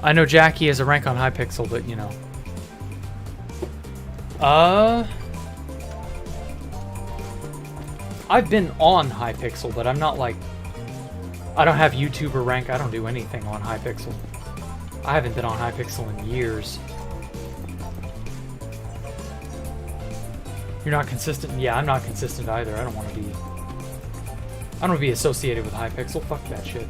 I know Jackie has a rank on Hypixel, but you know. I've been on Hypixel, but I'm not like... I don't have YouTuber rank. I don't do anything on Hypixel. I haven't been on Hypixel in years. You're not consistent? Yeah, I'm not consistent either. I don't want to be... I don't want to be associated with Hypixel. Fuck that shit.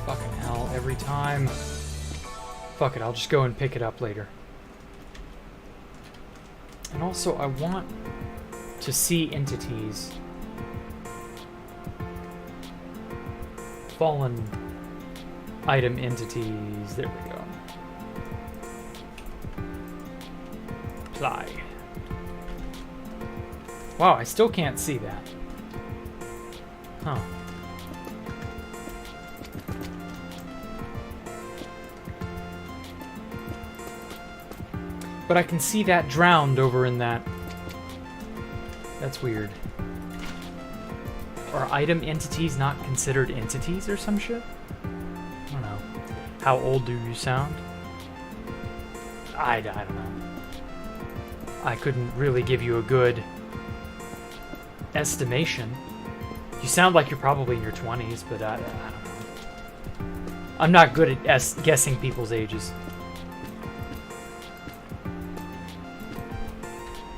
Fucking hell, every time. Fuck it, I'll just go and pick it up later. And also, I want to see entities. Fallen item entities. There we go. Apply. Wow, I still can't see that. Huh. But I can see that drowned over in that. That's weird. Are item entities not considered entities or some shit? I don't know. How old do you sound? I don't know. I couldn't really give you a good estimation. You sound like you're probably in your 20s, but I don't know. I'm not good at guessing people's ages.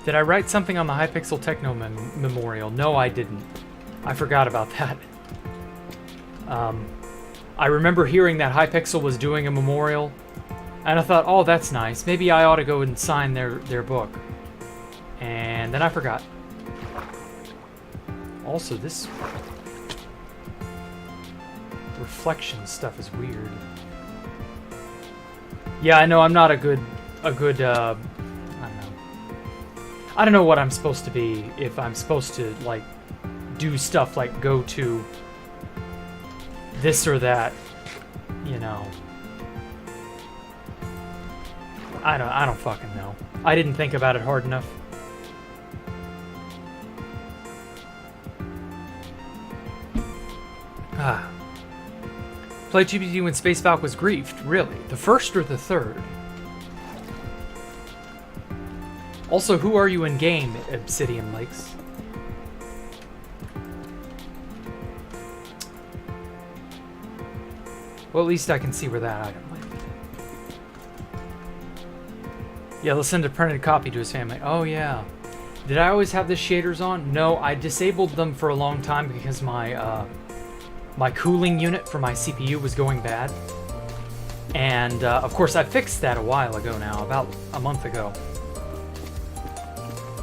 Did I write something on the Hypixel Techno Memorial? No, I didn't. I forgot about that. I remember hearing that Hypixel was doing a memorial, and I thought, oh, that's nice. Maybe I ought to go and sign their book. And then I forgot. Also, this reflection stuff is weird. Yeah, I know I'm not a good I don't know. I don't know what I'm supposed to be, if I'm supposed to like do stuff like go to this or that, you know. I don't fucking know. I didn't think about it hard enough. Played GPT when Space Valk was griefed. Really? The first or the third? Also, who are you in game, Obsidian Lakes? Well, at least I can see where that item went. Yeah, they'll send a printed copy to his family. Oh, yeah. Did I always have the shaders on? No, I disabled them for a long time because my my cooling unit for my CPU was going bad. And of course I fixed that a while ago now, about a month ago.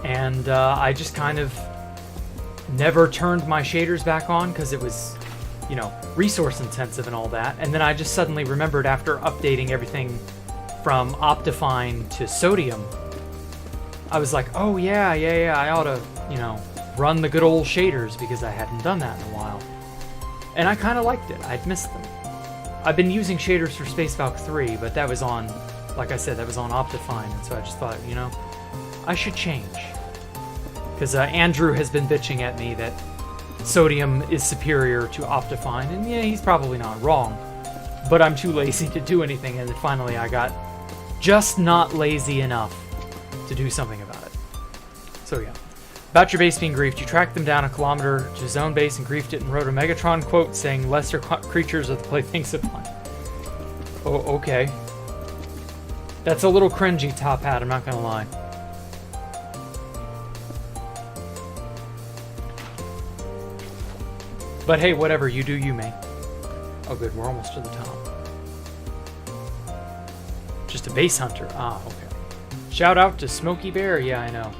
And I just kind of never turned my shaders back on because it was, you know, resource intensive and all that. And then I just suddenly remembered after updating everything from Optifine to Sodium, I was like, oh yeah, I ought to, you know, run the good old shaders because I hadn't done that in a while. And I kind of liked it. I'd missed them. I've been using shaders for Space Valk 3, but that was on, like I said, that was on Optifine, and so I just thought, you know, I should change. Because Andrew has been bitching at me that Sodium is superior to Optifine, and yeah, he's probably not wrong. But I'm too lazy to do anything, and then finally I got just not lazy enough to do something about it. So yeah. About your base being griefed, you tracked them down a kilometer to his own base and griefed it and wrote a Megatron quote saying, lesser creatures are the playthings of mine. Oh, okay. That's a little cringy, Top Hat, I'm not gonna lie. But hey, whatever, you do you, mate. Oh good, we're almost to the top. Just a base hunter. Ah, okay. Shout out to Smokey Bear, yeah, I know.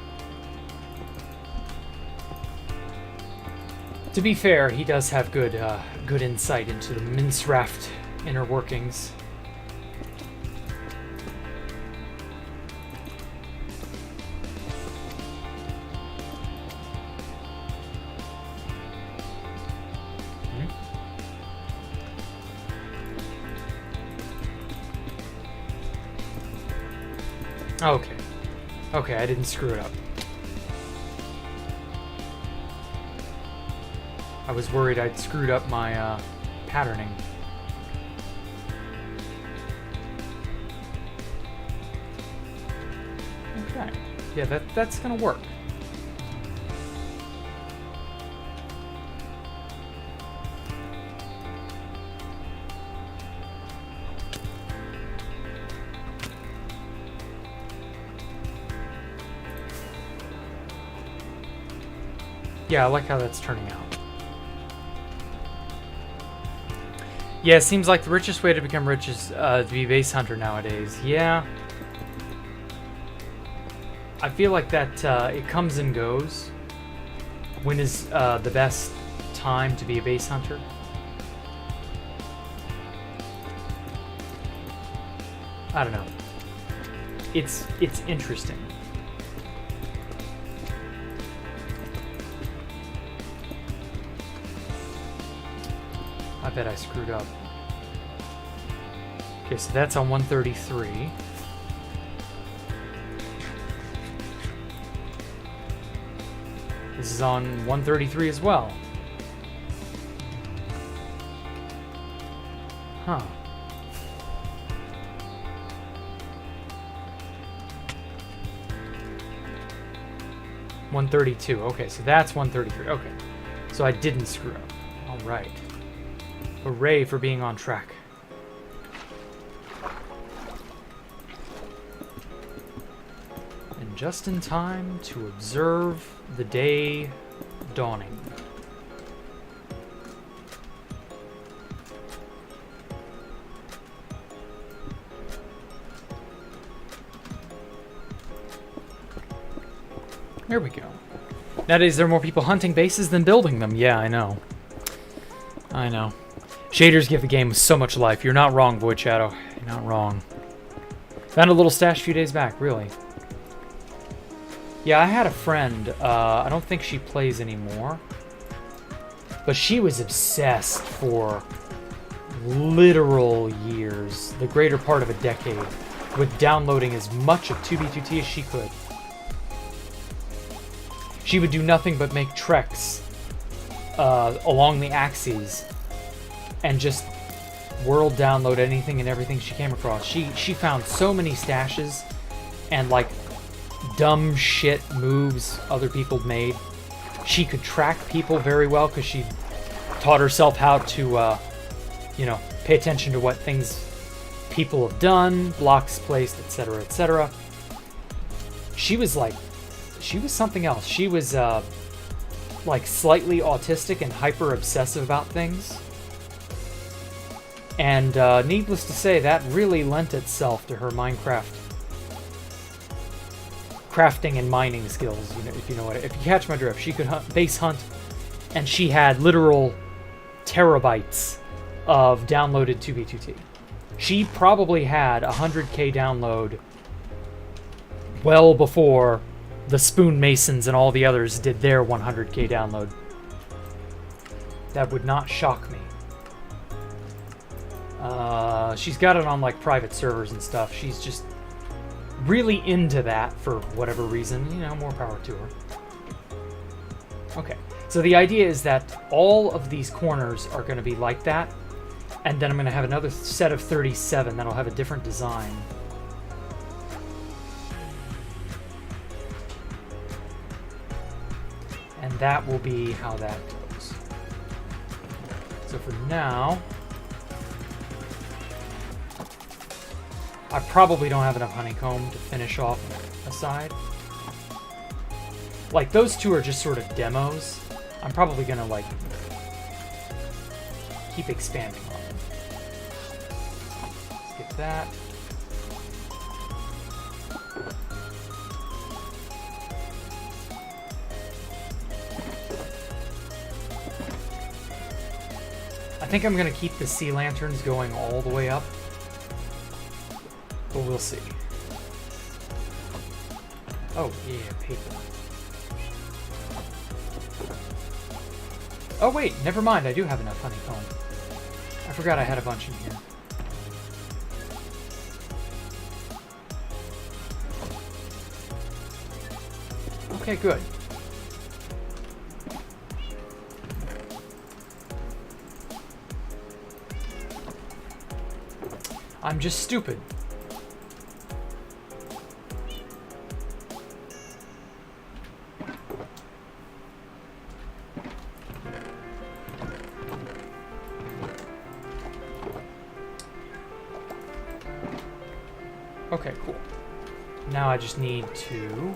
To be fair, he does have good insight into the Minsraft inner workings. Okay. Okay, I didn't screw it up. I was worried I'd screwed up my patterning. Okay. Yeah, that's gonna work. Yeah, I like how that's turning out. Yeah, it seems like the richest way to become rich is to be base hunter nowadays. Yeah. I feel like that it comes and goes. When is the best time to be a base hunter? I don't know. It's interesting. I bet I screwed up. Okay, so that's on 133. This is on 133 as well. Huh. $132. Okay, so that's 133. Okay. So I didn't screw up. All right. Hooray for being on track. And just in time to observe the day dawning. There we go. Nowadays there are more people hunting bases than building them. Yeah, I know. I know. Shaders give the game so much life. You're not wrong, Void Shadow. You're not wrong. Found a little stash a few days back, really. Yeah, I had a friend. I don't think she plays anymore. But she was obsessed for literal years, the greater part of a decade, with downloading as much of 2B2T as she could. She would do nothing but make treks along the axes and just world download anything and everything she came across. She found so many stashes and like dumb shit moves other people made. She could track people very well because she taught herself how to, you know, pay attention to what things people have done, blocks placed, etc., etc. She was something else. She was like slightly autistic and hyper obsessive about things. And needless to say, that really lent itself to her Minecraft crafting and mining skills. You know, if you catch my drift, she could base hunt, and she had literal terabytes of downloaded 2B2T. She probably had 100k download well before the Spoon Masons and all the others did their 100k download. That would not shock me. She's got it on like private servers and stuff. She's just really into that for whatever reason. You know, more power to her. Okay, so the idea is that all of these corners are going to be like that, and then I'm going to have another set of 37 that'll have a different design. And that will be how that goes. So for now, I probably don't have enough honeycomb to finish off a side. Like, those two are just sort of demos. I'm probably gonna, like, keep expanding on them. Let's get that. I think I'm gonna keep the sea lanterns going all the way up. But we'll see. Oh, yeah, paper. Oh, wait, never mind. I do have enough honeycomb. I forgot I had a bunch in here. Okay, good. I'm just stupid. Okay, cool. Now I just need to...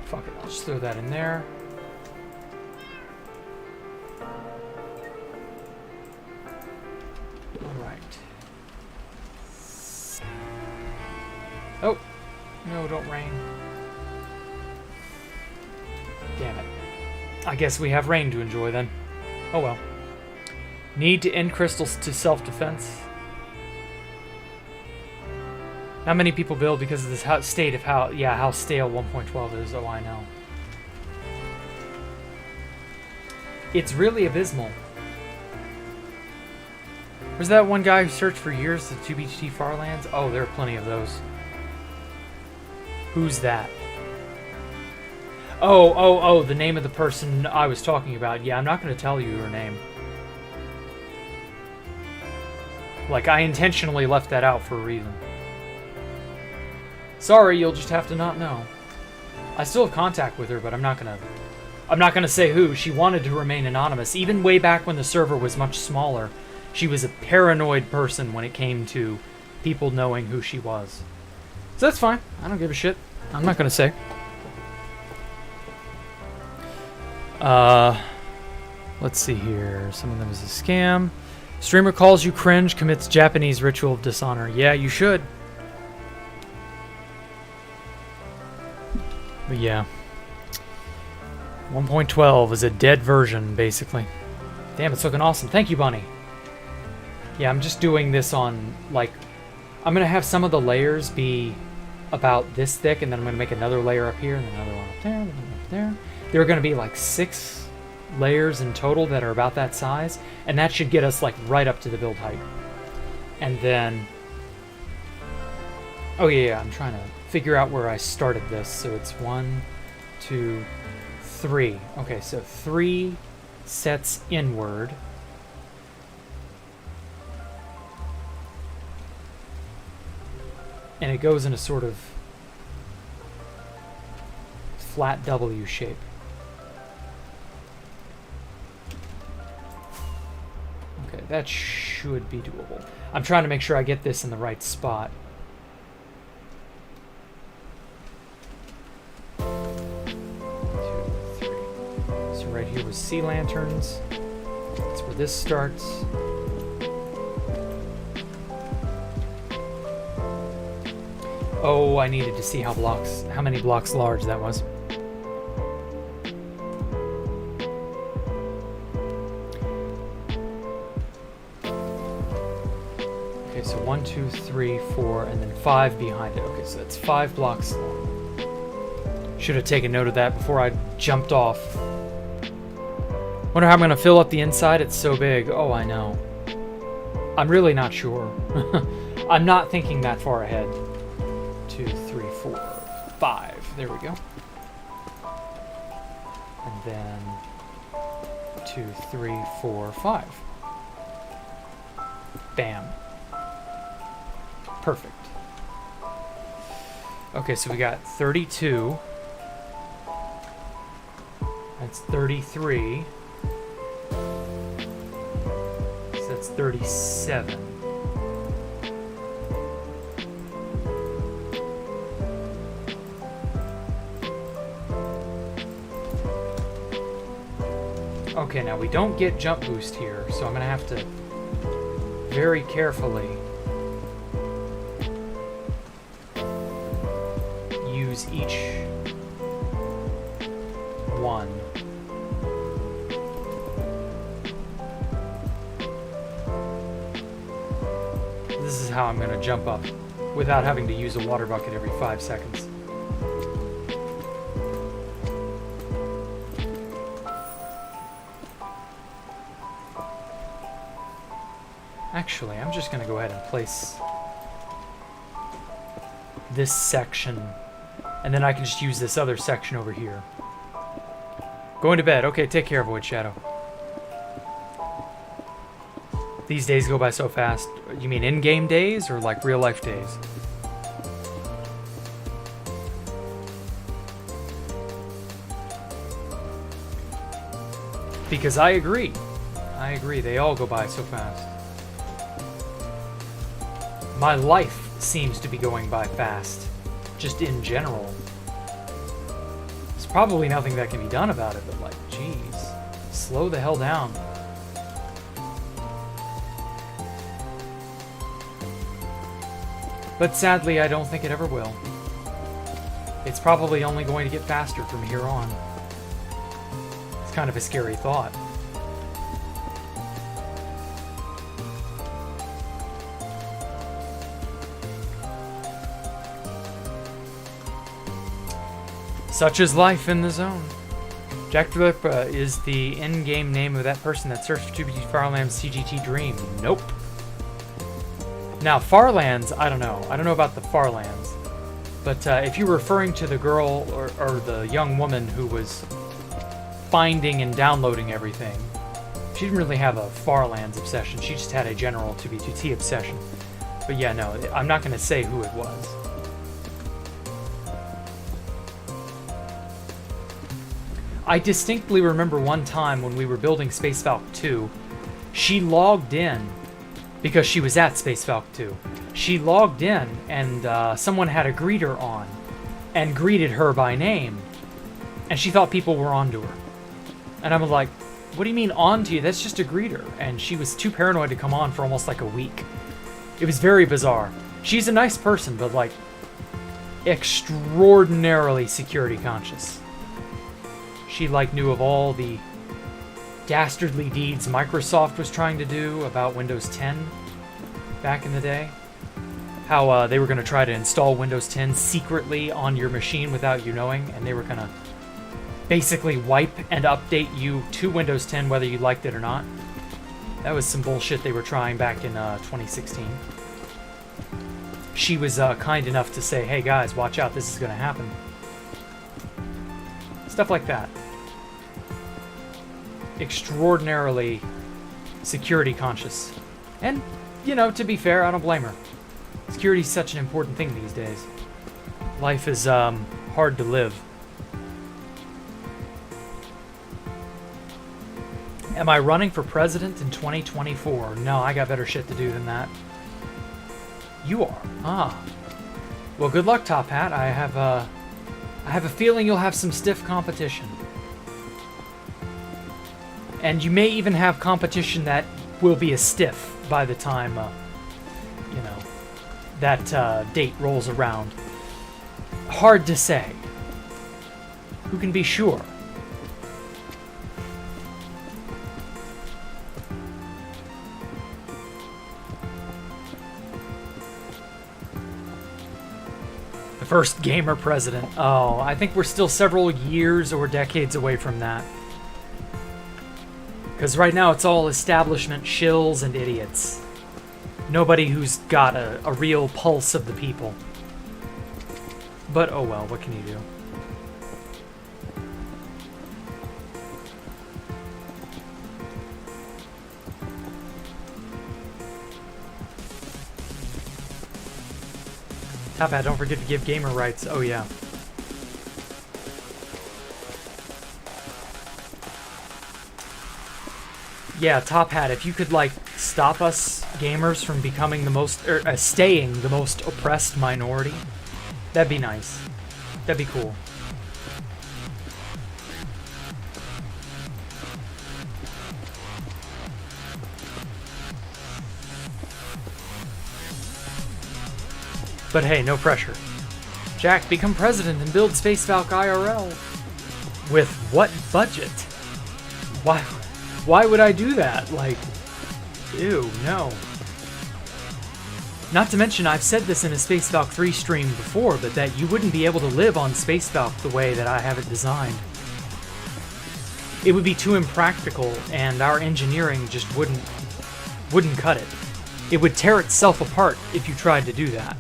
Fuck it, I'll just throw that in there. Alright. Oh! No, don't rain. Damn it. I guess we have rain to enjoy then. Oh well. Need to end crystals to self-defense. Not many people build because of this state of how stale 1.12 is. Oh, I know. It's really abysmal. Was that one guy who searched for years the 2BT Farlands? Oh, there are plenty of those. Who's that? Oh, the name of the person I was talking about. Yeah, I'm not going to tell you her name. Like, I intentionally left that out for a reason. Sorry, you'll just have to not know. I still have contact with her, but I'm not gonna say who. She wanted to remain anonymous. Even way back when the server was much smaller, she was a paranoid person when it came to people knowing who she was. So that's fine. I don't give a shit. I'm not gonna say. Let's see here. Some of them is a scam. Streamer calls you cringe, commits Japanese ritual of dishonor. Yeah, you should. But yeah. 1.12 is a dead version, basically. Damn, it's looking awesome. Thank you, Bunny. Yeah, I'm just doing this on, like... I'm going to have some of the layers be about this thick, and then I'm going to make another layer up here, and another one up there, and then up there. There are going to be, like, 6 layers in total that are about that size, and that should get us like right up to the build height. And then oh yeah, I'm trying to figure out where I started this. So it's 1, 2, 3. Okay, so 3 sets inward, and it goes in a sort of flat W shape. That should be doable. I'm trying to make sure I get this in the right spot. 2, 3. right here was sea lanterns. That's where this starts. Oh, I needed to see how many blocks large that was. Okay, so 1, 2, 3, 4, and then 5 behind it. Okay, so that's 5 blocks long. Should have taken note of that before I jumped off. Wonder how I'm gonna fill up the inside. It's so big. Oh, I know. I'm really not sure. I'm not thinking that far ahead. 2, 3, 4, 5. There we go. And then 2, 3, 4, 5. Bam. Perfect. Okay, so we got 32. That's 33. So that's 37. Okay, now we don't get jump boost here, so I'm gonna have to very carefully use each one. This is how I'm gonna jump up without having to use a water bucket every 5 seconds. Actually, I'm just going to go ahead and place this section, and then I can just use this other section over here. Going to bed. Okay, take care, Void Shadow. These days go by so fast. You mean in-game days or like real-life days? Because I agree. I agree. They all go by so fast. My life seems to be going by fast, just in general. There's probably nothing that can be done about it, but like, geez, slow the hell down. But sadly, I don't think it ever will. It's probably only going to get faster from here on. It's kind of a scary thought. Such is life in the zone. Jacktherippa is the in-game name of that person that searched for 2BT Farland's CGT Dream. Nope. Now, Farlands, I don't know. I don't know about the Farlands. But if you're referring to the girl or the young woman who was finding and downloading everything, she didn't really have a Farlands obsession. She just had a general 2B2T obsession. But yeah, no, I'm not going to say who it was. I distinctly remember one time when we were building Space Falcon 2, she logged in because she was at Space Falcon 2. She logged in and someone had a greeter on and greeted her by name, and she thought people were onto her. And I'm like, what do you mean onto you? That's just a greeter. And she was too paranoid to come on for almost like a week. It was very bizarre. She's a nice person, but like extraordinarily security conscious. She like knew of all the dastardly deeds Microsoft was trying to do about Windows 10 back in the day. How they were going to try to install Windows 10 secretly on your machine without you knowing, and they were going to basically wipe and update you to Windows 10 whether you liked it or not. That was some bullshit they were trying back in 2016. She was kind enough to say, hey guys, watch out, this is going to happen. Stuff like that. Extraordinarily security conscious. And, you know, to be fair, I don't blame her. Security is such an important thing these days. Life is hard to live. Am I running for president in 2024? No, I got better shit to do than that. You are? Ah. Well, good luck, Top Hat. I have a feeling you'll have some stiff competition. And you may even have competition that will be a stiff by the time, you know, that date rolls around. Hard to say. Who can be sure? The first gamer president. Oh, I think we're still several years or decades away from that. Because right now it's all establishment shills and idiots. Nobody who's got a real pulse of the people. But oh well, what can you do? Top Hat, don't forget to give gamer rights. Oh yeah. Yeah, Top Hat, if you could, like, stop us gamers from becoming the most, or staying the most oppressed minority, that'd be nice. That'd be cool. But hey, no pressure. Jack, become president and build Space Valk IRL. With what budget? Why would I do that? Like, ew, no. Not to mention, I've said this in a Space Valk 3 stream before, but that you wouldn't be able to live on Space Valk the way that I have it designed. It would be too impractical, and our engineering just wouldn't cut it. It would tear itself apart if you tried to do that.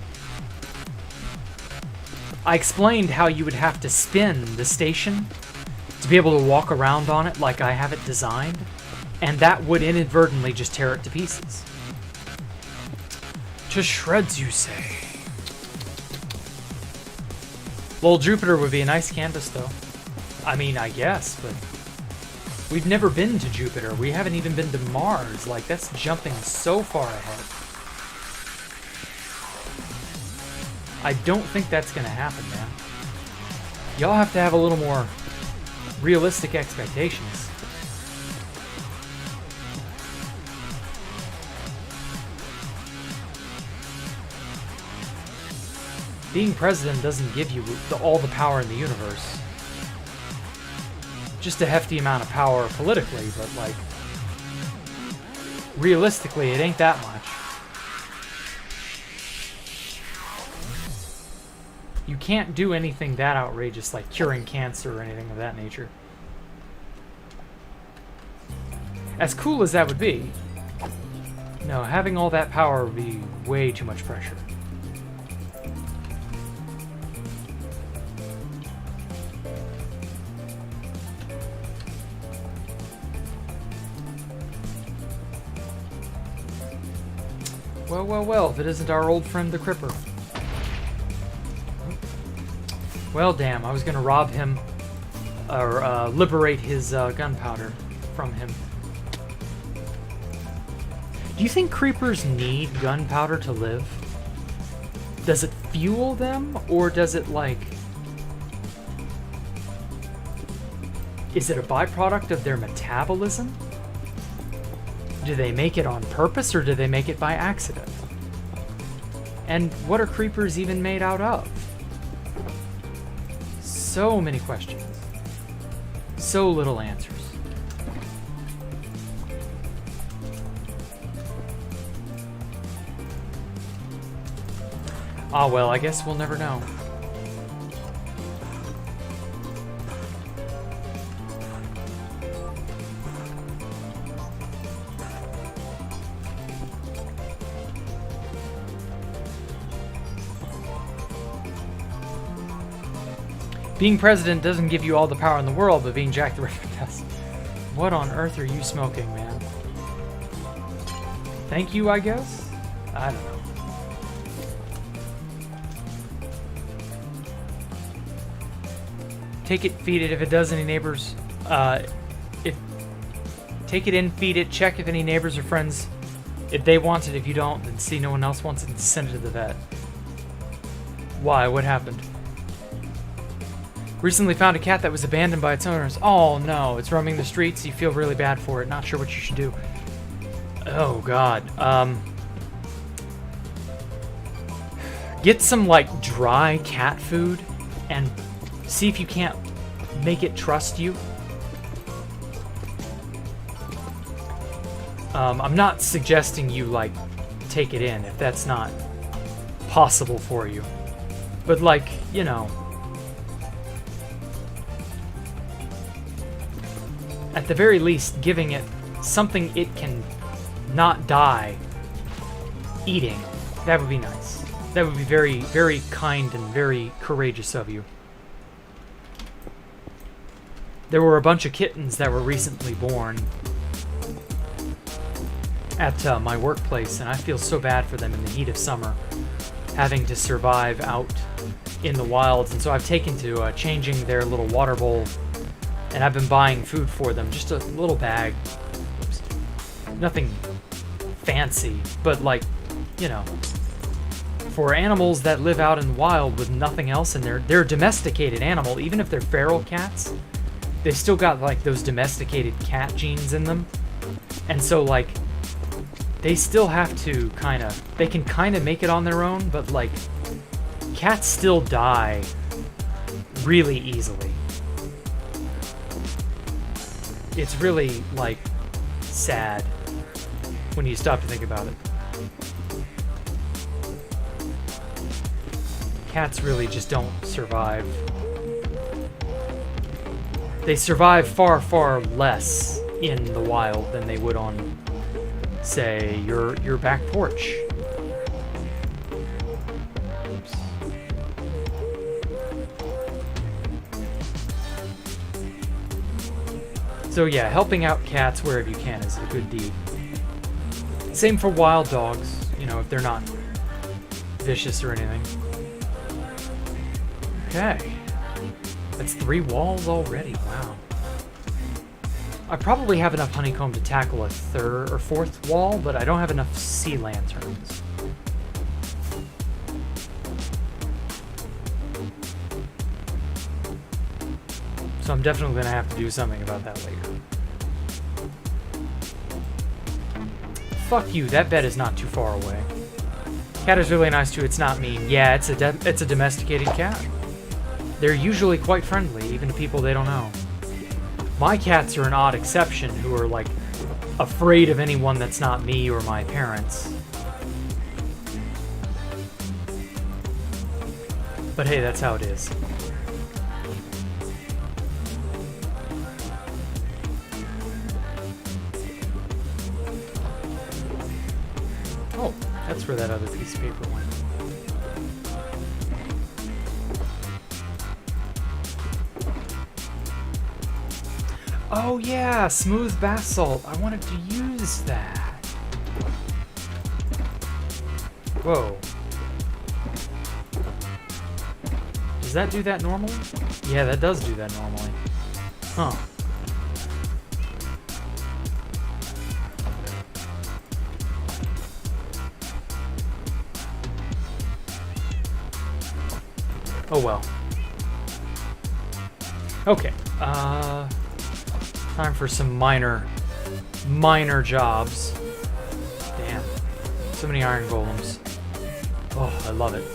I explained how you would have to spin the station to be able to walk around on it like I have it designed, and that would inadvertently just tear it to pieces. To shreds, you say? Lol, Jupiter would be a nice canvas, though. I mean, I guess, but we've never been to Jupiter. We haven't even been to Mars. Like, that's jumping so far ahead. I don't think that's gonna happen, man. Y'all have to have a little more realistic expectations. Being president doesn't give you all the power in the universe. Just a hefty amount of power politically, but like, realistically, it ain't that much. You can't do anything that outrageous like curing cancer or anything of that nature. As cool as that would be, no, having all that power would be way too much pressure. Well, well, well, if it isn't our old friend the Cripper. Well, damn, I was gonna rob him, or liberate his gunpowder from him. Do you think creepers need gunpowder to live? Does it fuel them, or does it, like... Is it a byproduct of their metabolism? Do they make it on purpose, or do they make it by accident? And what are creepers even made out of? So many questions. So little answers. Ah, well, I guess we'll never know. Being president doesn't give you all the power in the world, but being Jacktherippa does. What on earth are you smoking, man? Thank you, I guess? I don't know. Take it, feed it if it does any neighbors. Take it in, feed it, check if any neighbors or friends, if they want it. If you don't, then see no one else wants it and send it to the vet. Why? What happened? Recently found a cat that was abandoned by its owners. Oh no, it's roaming the streets. You feel really bad for it. Not sure what you should do. Oh god. Get some like dry cat food and see if you can't make it trust you. I'm not suggesting you like take it in if that's not possible for you. But like, you know, at the very least, giving it something it can not die eating, that would be nice. That would be very, very kind and very courageous of you. There were a bunch of kittens that were recently born at my workplace, and I feel so bad for them in the heat of summer, having to survive out in the wilds. And so I've taken to changing their little water bowl, and I've been buying food for them, just a little bag. Oops. Nothing fancy, but like, you know, for animals that live out in the wild with nothing else, and they're a domesticated animal, even if they're feral cats, they still got like those domesticated cat genes in them. And so like, they still have to they can kind of make it on their own, but like, cats still die really easily. It's really like sad when you stop to think about it. Cats really just don't survive. They survive far, far less in the wild than they would on, say, your back porch. Oops. So yeah, helping out cats wherever you can is a good deed. Same for wild dogs, you know, if they're not vicious or anything. Okay. That's 3 walls already, wow. I probably have enough honeycomb to tackle a 3rd or 4th wall, but I don't have enough sea lanterns. So I'm definitely going to have to do something about that later. Fuck you, that bed is not too far away. Cat is really nice too, it's not mean. Yeah, it's a domesticated cat. They're usually quite friendly, even to people they don't know. My cats are an odd exception, who are like afraid of anyone that's not me or my parents. But hey, that's how it is. Oh, that's where that other piece of paper went. Oh yeah, smooth basalt. I wanted to use that. Whoa. Does that do that normally? Yeah, that does do that normally. Huh. Oh well. Okay. Time for some minor jobs. Damn. So many iron golems. Oh, I love it.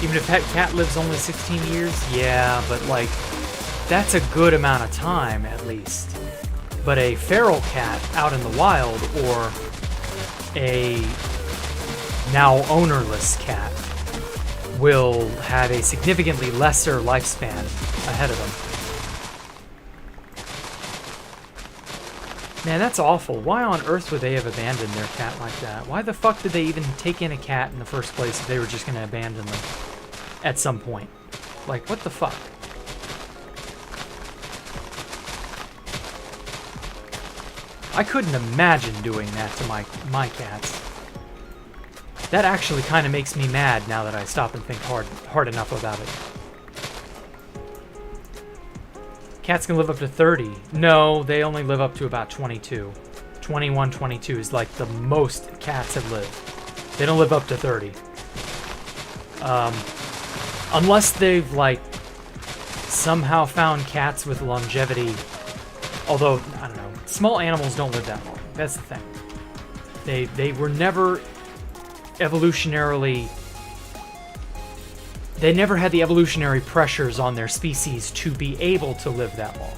Even if pet cat lives only 16 years? Yeah, but like, that's a good amount of time at least. But a feral cat out in the wild, or a now ownerless cat, will have a significantly lesser lifespan ahead of them. Man, that's awful. Why on earth would they have abandoned their cat like that? Why the fuck did they even take in a cat in the first place if they were just going to abandon them at some point? Like, what the fuck? I couldn't imagine doing that to my cats. That actually kind of makes me mad now that I stop and think hard enough about it. Cats can live up to 30. No, they only live up to about 22. 21, 22 is like the most cats have lived. They don't live up to 30. Unless they've like somehow found cats with longevity. Although, I don't know, small animals don't live that long. That's the thing. They were never evolutionarily... They never had the evolutionary pressures on their species to be able to live that long.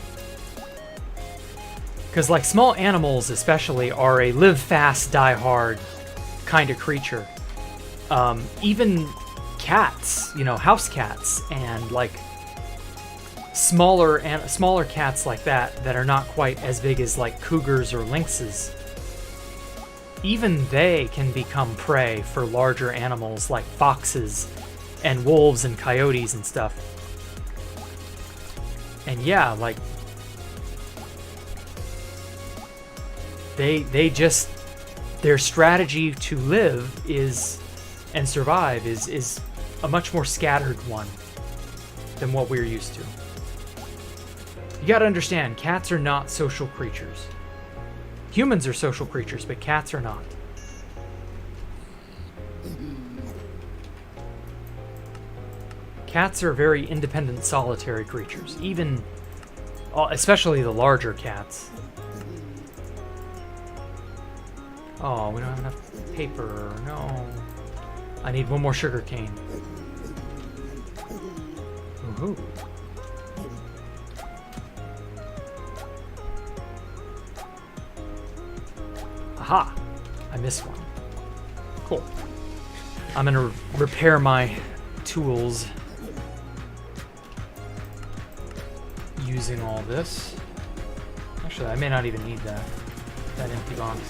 Because like small animals especially are a live fast, die hard kind of creature. Even cats, you know, house cats and like smaller cats like that are not quite as big as like cougars or lynxes. Even they can become prey for larger animals like foxes and wolves and coyotes and stuff. And yeah, like they just, their strategy to live is and survive is a much more scattered one than what we're used to. You gotta understand, cats are not social creatures. Humans are social creatures, but cats are not. Cats are very independent, solitary creatures, even, especially the larger cats. Oh, we don't have enough paper. No. I need one more sugar cane. Ooh. Aha! I missed one. Cool. I'm gonna repair my tools using all this. Actually, I may not even need that empty box.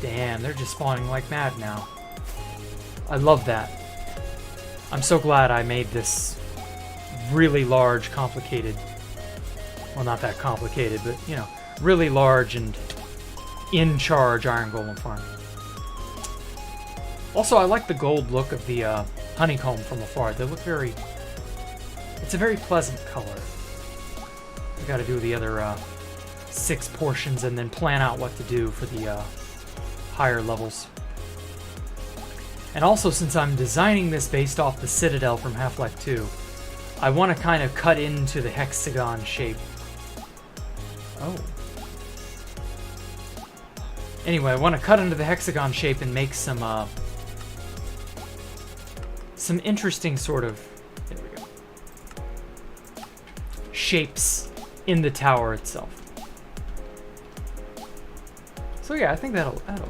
Damn, they're just spawning like mad now. I love that. I'm so glad I made this really large, complicated... Well, not that complicated, but, you know, really large and in-charge Iron Golem farm. Also, I like the gold look of the honeycomb from afar. They look very... It's a very pleasant color. We gotta do the other 6 portions and then plan out what to do for the higher levels. And also, since I'm designing this based off the Citadel from Half-Life 2, I want to kind of cut into the hexagon shape. Oh. Anyway, I want to cut into the hexagon shape and make some interesting sort of, there we go, shapes in the tower itself. So yeah, I think that'll look good.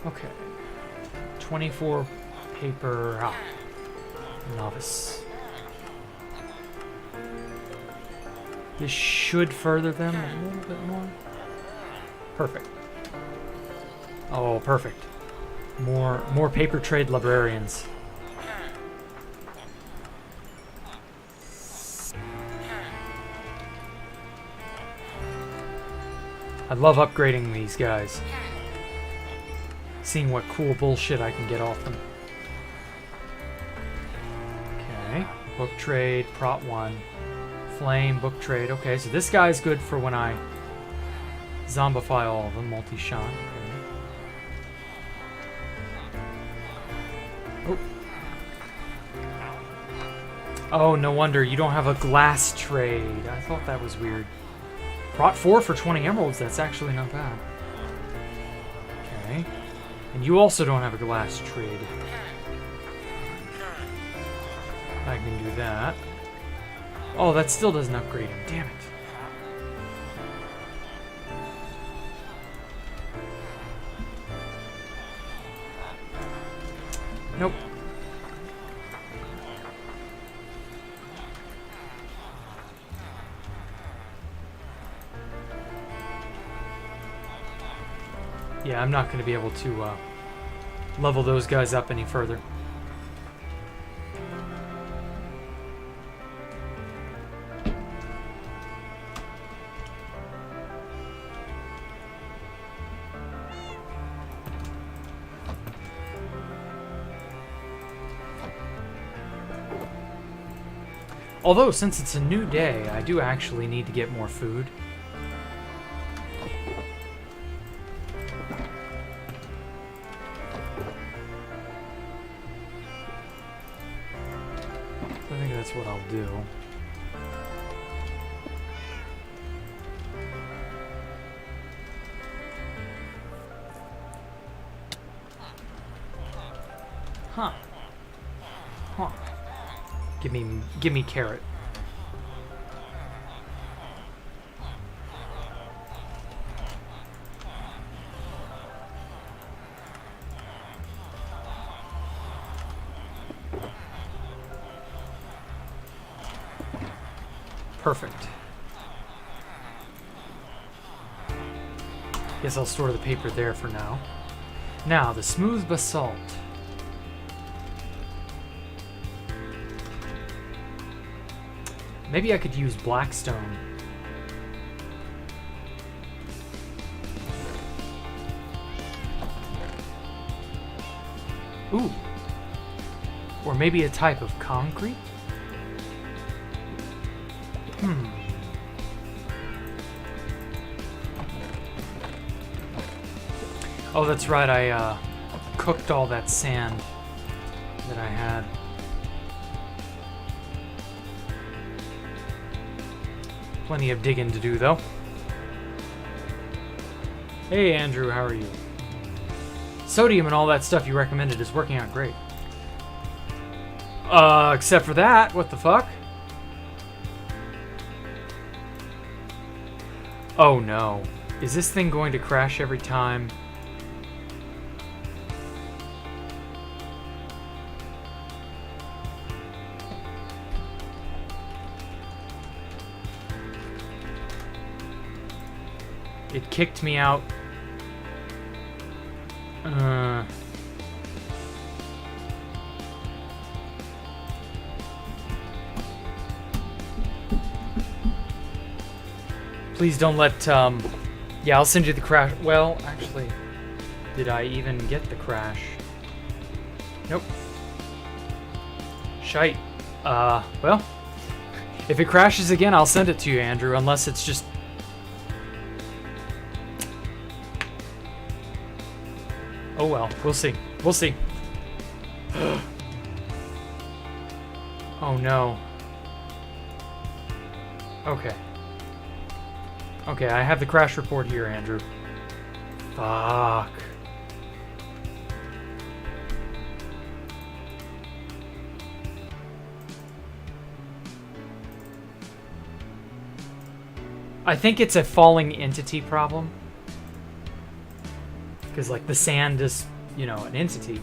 Okay. 24 paper. Novice. This should further them a little bit more. Perfect. Oh, perfect. More paper trade librarians. I love upgrading these guys. Seeing what cool bullshit I can get off them. Okay. Book trade, prot 1. Flame, book trade. Okay, so this guy's good for when I zombify all of them. Multi-shot. Okay. Oh, no wonder you don't have a glass trade. I thought that was weird. Prot 4 for 20 emeralds. That's actually not bad. Okay. And you also don't have a glass trade. I can do that. Oh, that still doesn't upgrade him. Damn it. Nope. Yeah, I'm not going to be able to level those guys up any further. Although, since it's a new day, I do actually need to get more food. I think that's what I'll do. Huh. Huh. Give me carrot. Perfect. Guess I'll store the paper there for now. Now, the smooth basalt. Maybe I could use blackstone. Ooh. Or maybe a type of concrete? Oh, that's right, I cooked all that sand that I had. Plenty of digging to do, though. Hey, Andrew, how are you? Sodium and all that stuff you recommended is working out great. Except for that, what the fuck? Oh no. Is this thing going to crash every time? It kicked me out. Please don't let, yeah, I'll send you the crash. Well, actually, did I even get the crash? Nope. Shite. Well, if it crashes again, I'll send it to you, Andrew, unless it's just... Oh well, we'll see. We'll see. Oh no. Okay. Okay, I have the crash report here, Andrew. Fuck. I think it's a falling entity problem. Because, like, the sand is, you know, an entity.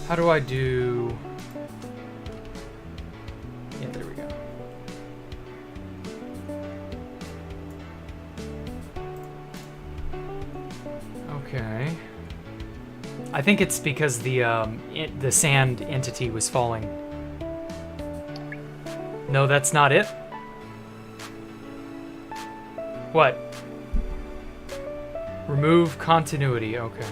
How do I do... Yeah, there we go. Okay. I think it's because the sand entity was falling. No, that's not it. What? Remove continuity. Okay.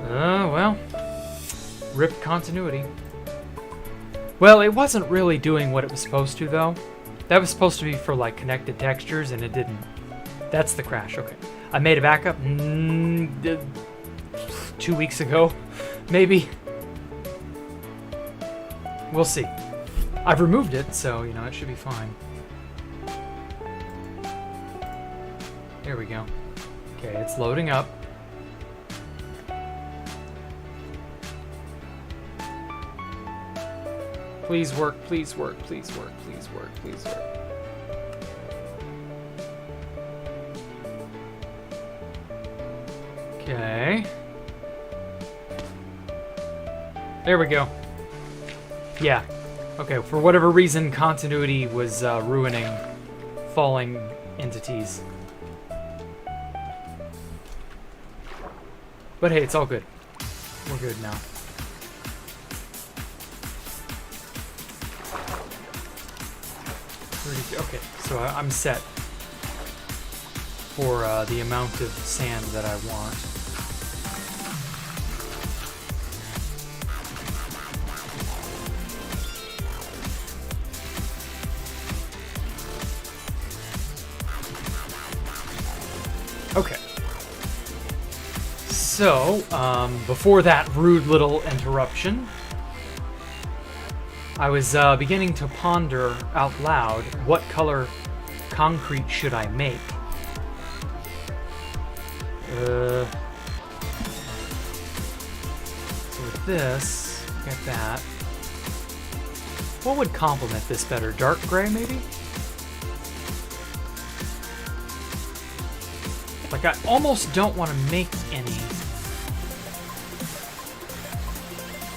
Well. Rip continuity. Well, it wasn't really doing what it was supposed to, though. That was supposed to be for, like, connected textures, and it didn't. That's the crash. Okay. I made a backup 2 weeks ago, maybe. We'll see. I've removed it, so, you know, it should be fine. There we go. Okay, it's loading up. Please work, please work, please work, please work, please work. Okay. There we go. Yeah. Okay, for whatever reason, continuity was ruining falling entities. But hey, it's all good. We're good now. Okay, so I'm set for the amount of sand that I want. Okay. So, before that rude little interruption, I was beginning to ponder out loud, what color concrete should I make? So with this, get that. What would complement this better? Dark gray, maybe? Like, I almost don't want to make any.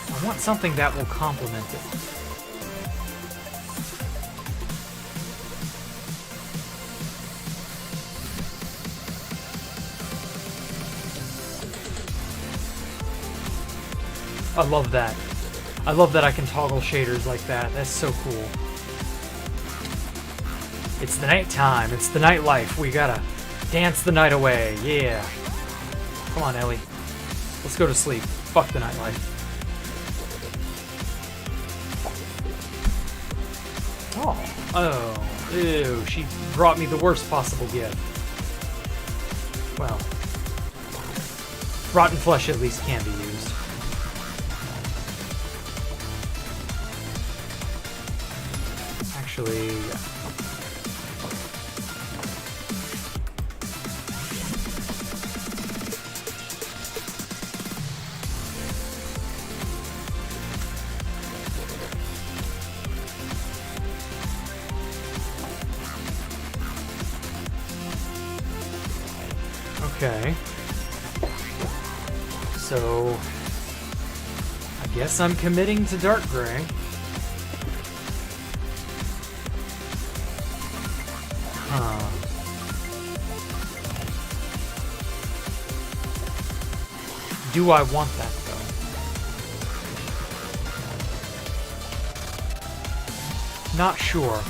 I want something that will complement it. I love that. I love that I can toggle shaders like that. That's so cool. It's the nighttime. It's the nightlife. We gotta dance the night away. Yeah. Come on, Ellie. Let's go to sleep. Fuck the nightlife. Oh. Ew. She brought me the worst possible gift. Well. Rotten flesh at least can be used. Actually, yeah. Okay. So, I guess I'm committing to dark gray. Do I want that, though? Not sure.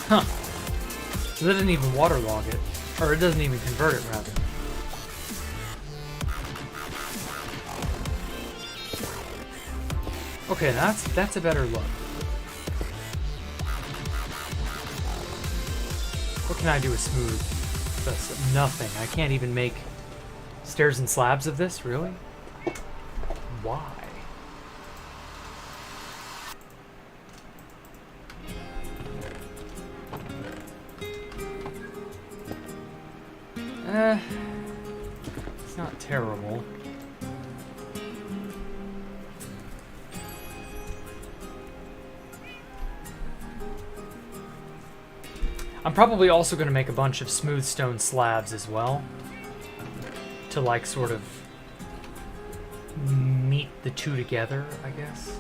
Huh. So that doesn't even waterlog it. Or it doesn't even convert it, rather. Okay, that's a better look. What can I do with smooth? That's nothing. I can't even make stairs and slabs of this, really? Why? It's not terrible. I'm probably also going to make a bunch of smooth stone slabs as well, to like sort of meet the two together, I guess.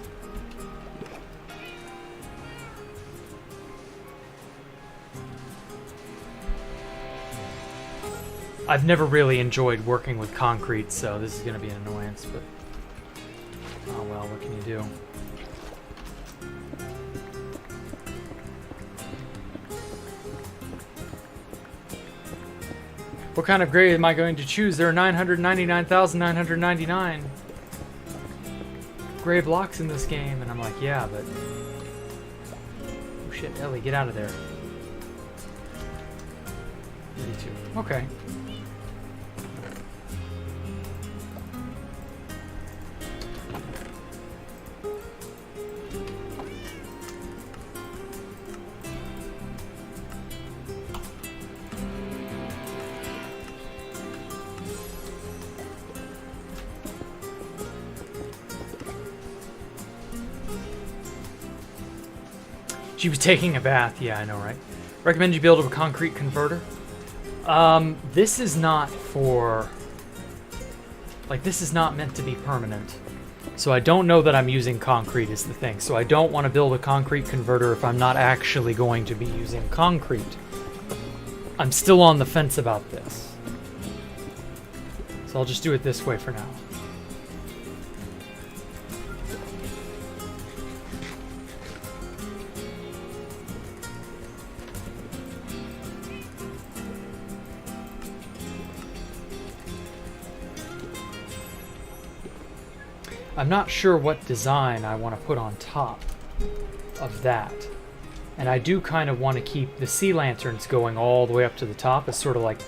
I've never really enjoyed working with concrete, so this is going to be an annoyance, but oh well, what can you do? What kind of grade am I going to choose? There are 999,999 gray blocks in this game, and I'm like, yeah, but oh shit, Ellie, get out of there. 82. Okay. She was taking a bath. Yeah, I know, right? Recommend you build a concrete converter. This is not for... Like, this is not meant to be permanent. So I don't know that I'm using concrete is the thing. So I don't want to build a concrete converter if I'm not actually going to be using concrete. I'm still on the fence about this. So I'll just do it this way for now. I'm not sure what design I want to put on top of that. And I do kind of want to keep the sea lanterns going all the way up to the top as sort of like,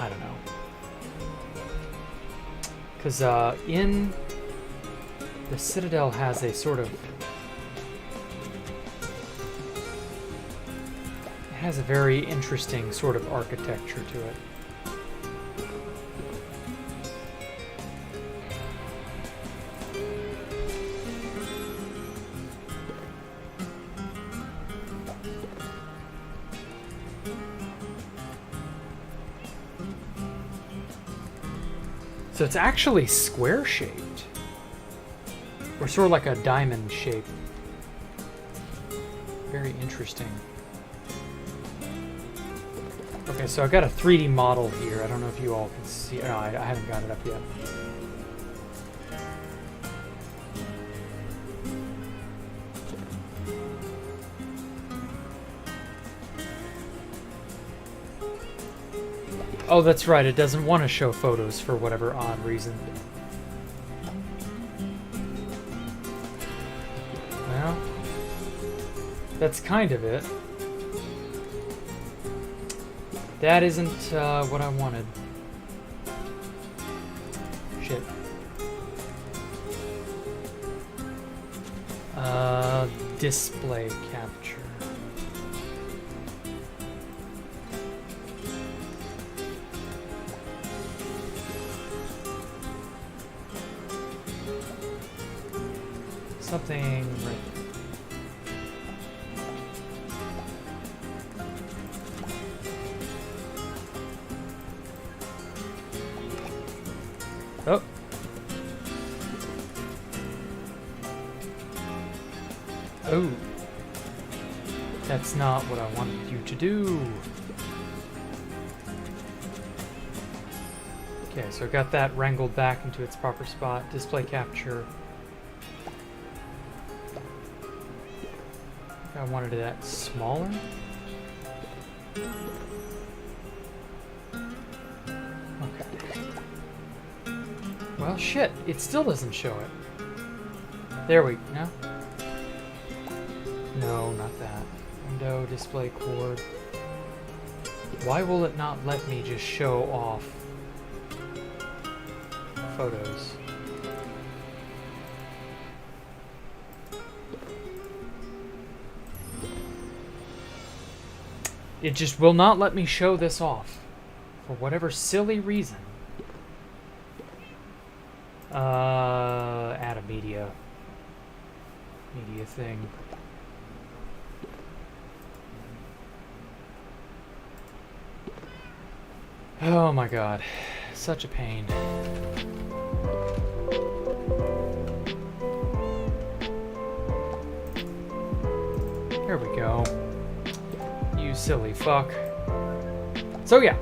I don't know. Because in the Citadel has a sort of, it has a very interesting sort of architecture to it. So it's actually square-shaped, or sort of like a diamond shape. Very interesting. Okay, so I've got a 3D model here. I don't know if you all can see. No, I haven't got it up yet. Oh, that's right. It doesn't want to show photos for whatever odd reason. Well, that's kind of it. That isn't what I wanted. Shit. Display capture. Something right there. Oh. Oh. That's not what I wanted you to do. Okay, so I got that wrangled back into its proper spot. Display capture. I wanted that smaller. Okay. Well, shit. It still doesn't show it. There we go. No, not that. Window, display cord. Why will it not let me just show off photos? It just will not let me show this off for whatever silly reason. Add a media thing. Oh my god, such a pain. Here we go. You silly fuck. So yeah,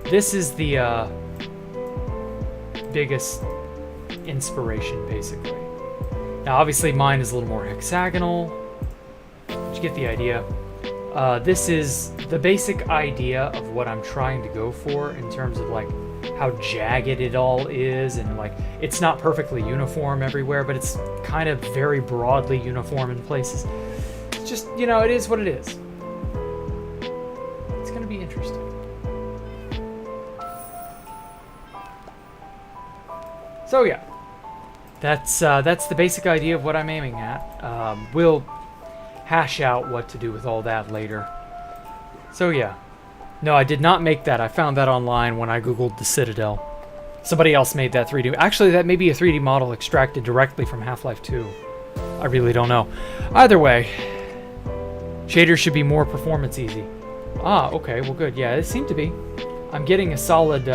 this is the biggest inspiration, basically. Now, obviously, mine is a little more hexagonal, but you get the idea. This is the basic idea of what I'm trying to go for in terms of like how jagged it all is, and like it's not perfectly uniform everywhere, but it's kind of very broadly uniform in places. It's just, you know, it is what it is. It's gonna be interesting. So yeah, that's the basic idea of what I'm aiming at. We'll hash out what to do with all that later. So yeah. No, I did not make that. I found that online when I googled the Citadel. Somebody else made that 3D. Actually, that may be a 3D model extracted directly from Half-Life 2. I really don't know. Either way, shaders should be more performance easy. Ah, okay, well good. Yeah, it seemed to be. I'm getting a solid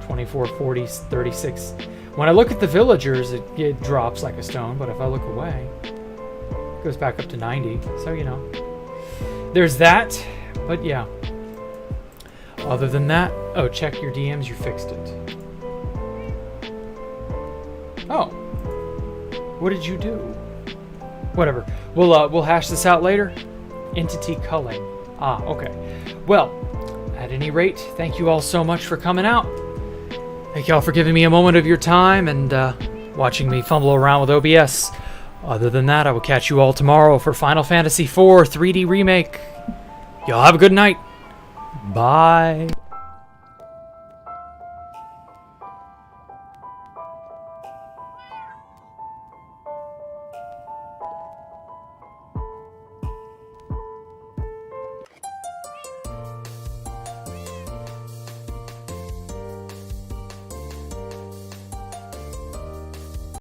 24, 40, 36. When I look at the villagers, it drops like a stone, but if I look away, it goes back up to 90. So, you know, there's that, but yeah. Other than that, oh, check your DMs, you fixed it. Oh. What did you do? Whatever. We'll hash this out later. Entity culling. Ah, okay. Well, at any rate, thank you all so much for coming out. Thank you all for giving me a moment of your time and watching me fumble around with OBS. Other than that, I will catch you all tomorrow for Final Fantasy IV 3D Remake. Y'all have a good night. Bye.